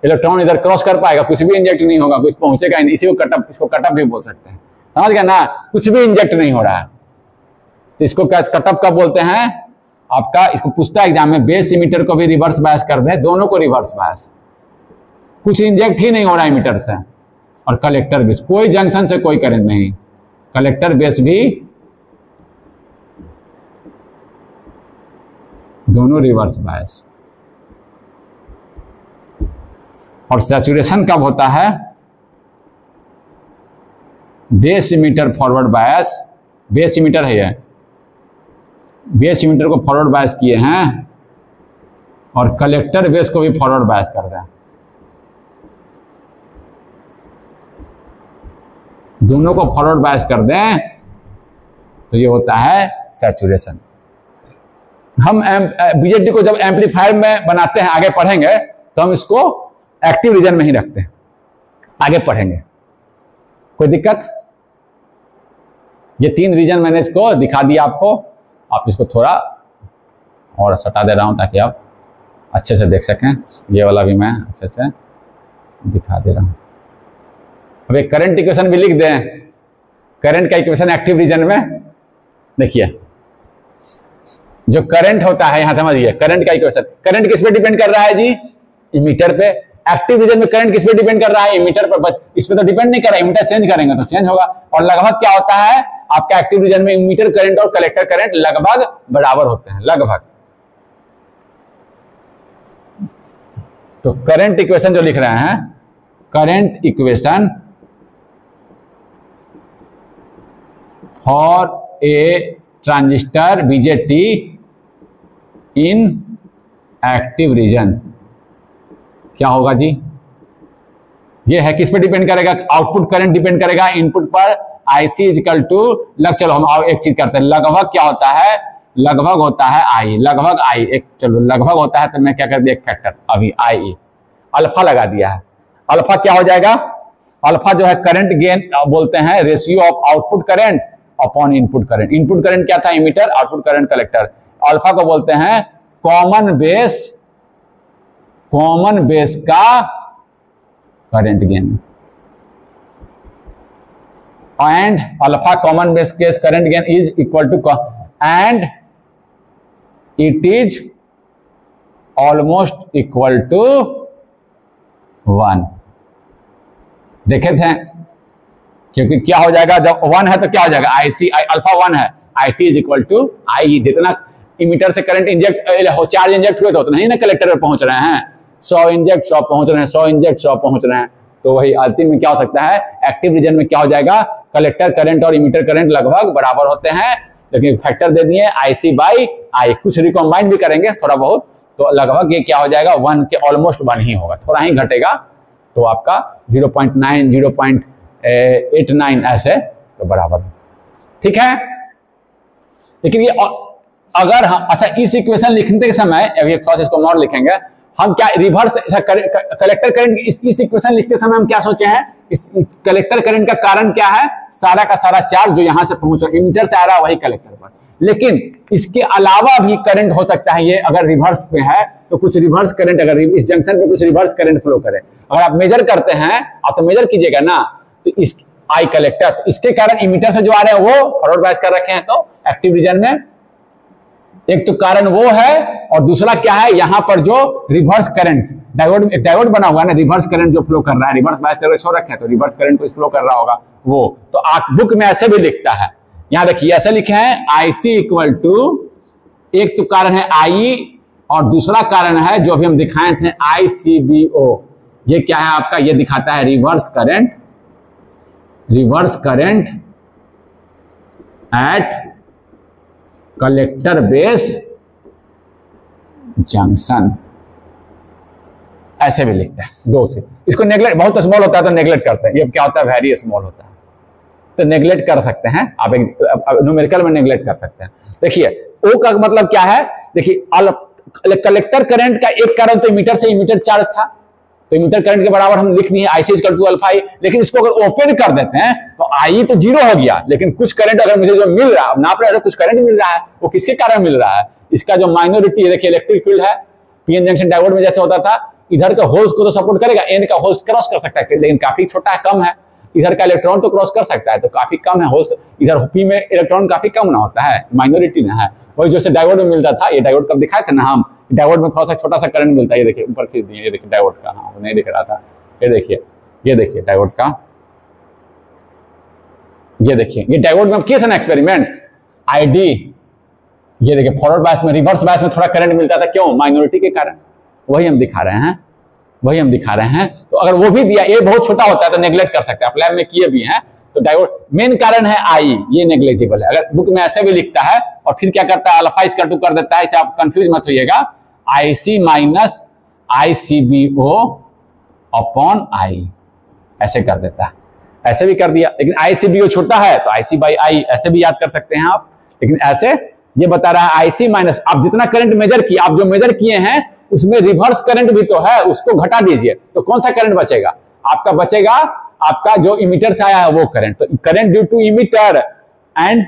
इलेक्ट्रॉन इधर क्रॉस कर पाएगा, कुछ भी इंजेक्ट नहीं होगा, कुछ पहुंचेगा नहीं, इसी को कटअप, इसको कटअप भी बोल सकते हैं, समझ गए ना, कुछ भी इंजेक्ट नहीं हो रहा है, तो इसको क्या कटअप का बोलते हैं आपका। इसको पूछता है एग्जाम में, बेस इमीटर को भी रिवर्स बायस कर दे, दोनों को रिवर्स बायस, कुछ इंजेक्ट ही नहीं हो रहा है इमीटर से, और कलेक्टर बेस कोई जंक्शन से कोई करंट नहीं, कलेक्टर बेस भी दोनों रिवर्स बायस। और सैचुरेशन कब होता है, base emitter forward bias, base emitter है ये, बेस इमीटर को फॉरवर्ड बायस किए हैं और कलेक्टर बेस को भी फॉरवर्ड बायस कर रहे हैं, दोनों को फॉरवर्ड बायस कर दें तो ये होता है सैचुरेशन। हम बीजेटी को जब एम्पलीफायर में बनाते हैं, आगे पढ़ेंगे, तो हम इसको एक्टिव रीजन में ही रखते हैं, आगे पढ़ेंगे, कोई दिक्कत। ये 3 रीजन मैंने इसको दिखा दिया आपको, आप इसको थोड़ा और सटा दे रहा हूं ताकि आप अच्छे से देख सकें, ये वाला भी मैं अच्छे से दिखा दे रहा हूं। अब एक करंट इक्वेशन भी लिख दें, करंट का इक्वेशन एक्टिव रीजन में, देखिए जो करंट होता है, यहां समझिए करंट का इक्वेशन, करंट किस पे डिपेंड कर रहा है जी, इमीटर पे। एक्टिव रीजन में करंट किस पे डिपेंड कर रहा है, इमीटर पर, बस इस पे तो डिपेंड नहीं कर रहा है, इमीटर चेंज करेंगे तो चेंज होगा। और लगभग क्या होता है आपका एक्टिव रीजन में, इमीटर करंट और कलेक्टर करंट लगभग बराबर होते हैं, लगभग। तो करंट इक्वेशन जो लिख रहे हैं, current equation for a transistor BJT in active region क्या होगा जी, ये है किस पे डिपेंड करेगा, आउटपुट करंट डिपेंड करेगा इनपुट पर, IC इक्वल टू लग, चलो हम एक चीज करते हैं, लगभग क्या होता है, लगभग होता है I, लगभग I, एक चलो लगभग होता है तो मैं क्या कर दिया, एक फैक्टर अभी IE, अल्फा लगा दिया है, अल्फा क्या हो जाएगा, अल्फा जो है करंट गेन बोलते हैं, ratio of output current upon input current. Input current क्या था, emitter, output current collector. Alpha को बोलते हैं कॉमन बेस का current gain, and alpha common base case current gain is equal to, and it is almost equal to 1। देखे थे, क्योंकि क्या हो जाएगा जब 1 है तो क्या हो जाएगा, IC अल्फा 1 है, IC is equal to IE। जितना इमीटर से करंट इंजेक्ट, चार्ज इंजेक्ट हुए तो उतना ही ना कलेक्टर पर पहुंच रहे हैं, 100 इंजेक्ट 100 पहुंच रहे हैं, 100 इंजेक्ट 100 पहुंच रहे हैं, तो वही अंतिम में क्या हो सकता है, एक्टिव रीजन में क्या हो जाएगा, कलेक्टर करंट और इमीटर करंट लगभग बराबर होते हैं, लेकिन फैक्टर दे दिए IC बाई I, कुछ रिकॉम्बाइन भी करेंगे थोड़ा बहुत, तो लगभग ये क्या हो जाएगा, 1 के ऑलमोस्ट 1 ही होगा, थोड़ा ही घटेगा, तो आपका 0.9 0.89 ऐसे तो बराबर, ठीक है। लेकिन ये अगर हम, अच्छा इस इक्वेशन लिखने के समय, अभी एक थोड़ा इसको और लिखेंगे हम, क्या रिवर्स कलेक्टर करंट, इस इक्वेशन लिखते समय हम क्या सोचे हैं, इस कलेक्टर करंट का कारण क्या है, सारा का सारा चार्ज जो यहां से पहुंच रहा है, इमीटर से आ रहा है वही कलेक्टर पर, लेकिन इसके अलावा भी करंट हो सकता है, ये अगर रिवर्स में है तो कुछ रिवर्स करंट, अगर इस जंक्शन पे कुछ रिवर्स करंट फ्लो करे, अगर आप मेजर करते हैं, आप तो मेजर कीजिएगा ना, तो इस आई कलेक्टर, तो इसके कारण इमीटर से जो आ रहे हैं वो फॉरवर्ड बायस कर रखे हैं, तो एक्टिव रीजन में एक तो कारण वो है, और दूसरा क्या है, यहां पर जो रिवर्स करंट, डायोड बना हुआ है ना, रिवर्स करंट जो फ्लो कर रहा है, रिवर्स बायस करके छोड़ रखे हैं, तो रिवर्स करंट को फ्लो कर रहा होगा वो, तो आप बुक में ऐसे भी लिखता है, यहां देखिए ऐसे लिखे हैं, IC इक्वल टू, एक तो कारण है IE और दूसरा कारण है जो अभी हम दिखाए थे ICBO, ये क्या है आपका, ये दिखाता है reverse current eight collector base junction, ऐसे भी लिखते हैं दो से, इसको नेगलेक्ट, बहुत स्मॉल होता है तो नेगलेक्ट करते हैं, ये क्या होता है वेरी स्मॉल होता है तो नेगलेक्ट कर सकते हैं आप, न्यूमेरिकल में नेगलेक्ट कर सकते हैं। देखिए ओ का मतलब क्या है, देखिए कलेक्टर करंट का एक कारण तो इमीटर से इमीटर चार्ज था, तो इमीटर करंट के बराबर हम लिख दिए IC इक्वल टू अल्फा आई। लेकिन इसको अगर ओपन कर देते हैं तो I तो जीरो हो गया, लेकिन कुछ करंट अगर मुझे जो मिल रहा है, नाप रहे हैं कुछ करंट मिल रहा है, वो किसके कारण मिल रहा है? इसका जो माइनॉरिटी है, देखिए इलेक्ट्रिक फील्ड है, पीएन जंक्शन डायोड में जैसे होता था, इधर का होल्स को तो सपोर्ट करेगा, एन का होल्स क्रॉस कर सकता है, लेकिन काफी छोटा है, कम है। इधर का इलेक्ट्रॉन तो क्रॉस कर सकता है, तो काफी कम है होल्स, इधर पी में इलेक्ट्रॉन काफी कम ना होता है, माइनॉरिटी ना है। वही जैसे डायोड में मिलता था, ये डायोड कब दिखाए थे ना हम, डायोड में थोड़ा सा छोटा सा करंट मिलता है, ये देखिए ऊपर खींच दिए, ये देखिए डायोड का, हाँ नहीं दिख रहा था, ये देखिए डायोड का, ये देखिए, ये डायोड में हम किए थे ना एक्सपेरिमेंट आईडी, ये देखिए फॉरवर्ड बायस में, रिवर्स बायस में थोड़ा करंट मिलता था, क्यों? माइनॉरिटी के कारण। वही हम दिखा रहे हैं, तो अगर वो भी दिया, ये बहुत छोटा होता है तो नेग्लेक्ट कर सकते हैं, आप लैब में किए भी हैं। तो डायोड मेन कारण है आई, ये नेग्लेजिबल है। अगर बुक में ऐसे भी लिखता है और फिर क्या करता है, अल्फा इक्वल टू कर देता है, इसे आप कंफ्यूज मत होइएगा, IC minus ICBO upon I, ऐसे कर देता है, ऐसे भी कर दिया। लेकिन ICBO छोटा है तो IC बाई I ऐसे भी याद कर सकते हैं आप, लेकिन ऐसे ये बता रहा है IC माइनस, आप जितना करंट मेजर किए, आप जो मेजर किए हैं उसमें रिवर्स करंट भी तो है, उसको घटा दीजिए, तो कौन सा करंट बचेगा? आपका बचेगा आपका जो इमीटर से आया है वो करंट, तो current due to emitter and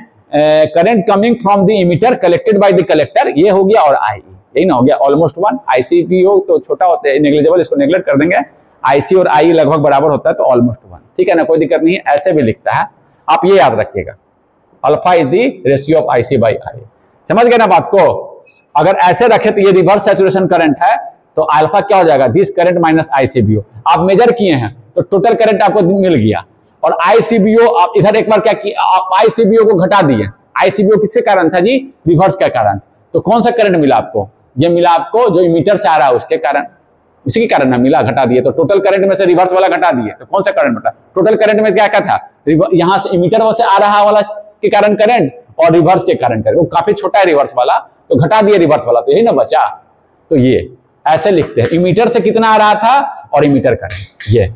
current coming from the emitter collected by the collector, ये हो गया, और I, यही ना हो गया, ऑलमोस्ट वन। ICBO तो छोटा होता है, नेग्लिजिबल, इसको नेग्लेक्ट कर देंगे, IC और I लगभग बराबर होता है, तो ऑलमोस्ट वन, ठीक है ना, कोई दिक्कत नहीं है, ऐसे भी लिखता है, आप ये याद रखिएगा, alpha is the ratio of IC by I। समझ गए ना बात को? अगर ऐसे रखे तो ये रिवर्स सैचुरेशन करंट है, तो अल्फा क्या हो जाएगा, दिस करंट माइनस ICBO। आप मेजर किए हैं तो टोटल करंट आपको मिल गया, और ICBO आप इधर एक बार क्या किया, आप ICBO को घटा दिए। ICBO किसके कारण था जी? रिवर्स के कारण। तो कौन सा करंट मिला आपको? ये मिला आपको जो इमीटर से आ रहा है उसके कारण, उसी के कारण ना मिला, घटा दिए। तो टोटल करंट में से रिवर्स वाला घटा दिए, तो कौन सा करंट बटा? टोटल करंट में क्या क्या था, यहां से इमीटर से आ रहा वाला के कारण करंट और रिवर्स के कारण करंट, वो काफी छोटा है रिवर्स वाला, तो घटा दिए रिवर्स वाला, तो यही ना बचा। तो ये ऐसे लिखते हैं, इमीटर से कितना आ रहा था और इमीटर करंट, ये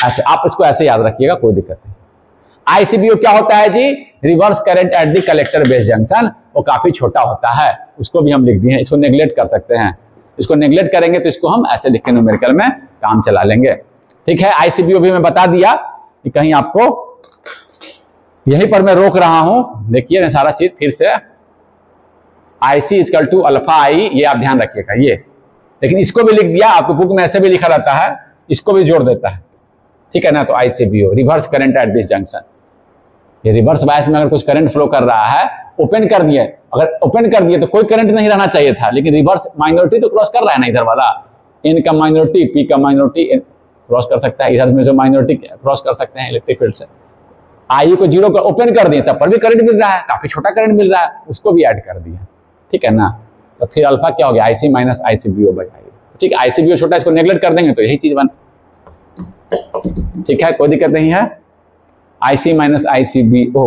ऐसे आप इसको ऐसे याद रखिएगा, कोई दिक्कत नहीं। ICBO क्या होता है जी? Reverse current at the collector base junction, वो काफी छोटा होता है, उसको भी हम लिख दिए हैं, इसको नेग्लेक्ट कर सकते हैं, इसको नेग्लेक्ट करेंगे तो इसको हम ऐसे लिख के न्यूमेरिकल में काम चला लेंगे, ठीक है। ICBO भी मैं बता दिया कि कहीं आपको, यहीं पर मैं रोक रहा हूं, देखिए मैं सारा चीज फिर से, IC equal to alpha I, ये आप ध्यान रखिएगा ये, लेकिन इसको भी लिख दिया, आपको बुक में ऐसे भी लिखा रहता है, इसको भी जोड़ देता है, ठीक है ना। तो ICBO reverse current at this junction, ये रिवर्स बायस में अगर कुछ करंट फ्लो कर रहा है, ओपन कर दिए, अगर ओपन कर दिए तो कोई करंट नहीं रहना चाहिए था, लेकिन रिवर्स माइनॉरिटी तो क्रॉस कर रहा है ना, इधर वाला N का माइनॉरिटी, P का माइनॉरिटी क्रॉस कर सकता है, इधर में जो माइनॉरिटी क्रॉस कर सकते हैं इलेक्ट्रिक फील्ड से। I को जीरो ओपन कर दिए, तब पर भी करंट मिल रहा है, काफी छोटा करंट मिल रहा है, उसको भी ऐड कर दिया, ठीक है ना। तो फिर अल्फा क्या हो गया, IC minus ICBO by I, ठीक है। ICBO छोटा, इसको नेग्लेक्ट कर देंगे तो यही चीज बन, ठीक है, कोई दिक्कत नहीं है। IC minus ICBO,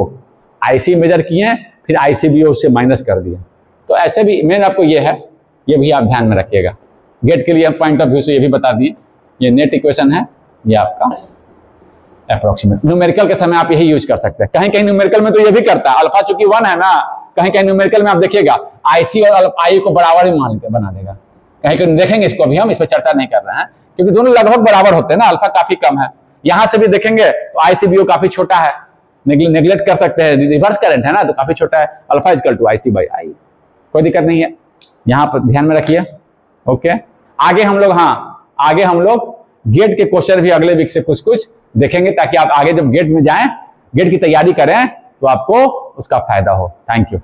IC measure किए, फिर ICBO से माइनस कर दिया, तो ऐसे भी मेन आपको ये है, ये भी आप ध्यान में रखिएगा। गेट के लिए पॉइंट ऑफ व्यू से ये भी बता दिए, ये नेट इक्वेशन है, ये आपका अप्रोक्सीमेट। न्यूमेरिकल के समय आप यही यूज कर सकते हैं, कहीं कहीं न्यूमेरिकल में तो ये भी करता है, अल्फा चूंकि 1 है ना, कहीं कहीं न्यूमेरिकल में आप देखिएगा IC और I को बराबर ही मान के बना देगा, कहीं कहीं देखेंगे, इसको अभी हम इस पर चर्चा नहीं कर रहे हैं, क्योंकि दोनों लगभग बराबर होते हैं ना, अल्फा काफी कम है। यहां से भी देखेंगे तो ICBO काफी छोटा है, नेग्लेक्ट कर सकते हैं, रिवर्स करंट है ना, तो काफी छोटा है, alpha equal to IC by I, कोई दिक्कत नहीं है, यहां पर ध्यान में रखिए। ओके, आगे हम लोग गेट के क्वेश्चन भी अगले वीक से कुछ कुछ देखेंगे, ताकि आप आगे जब गेट में जाएं, गेट की तैयारी करें, तो आपको उसका फायदा हो। Thank you.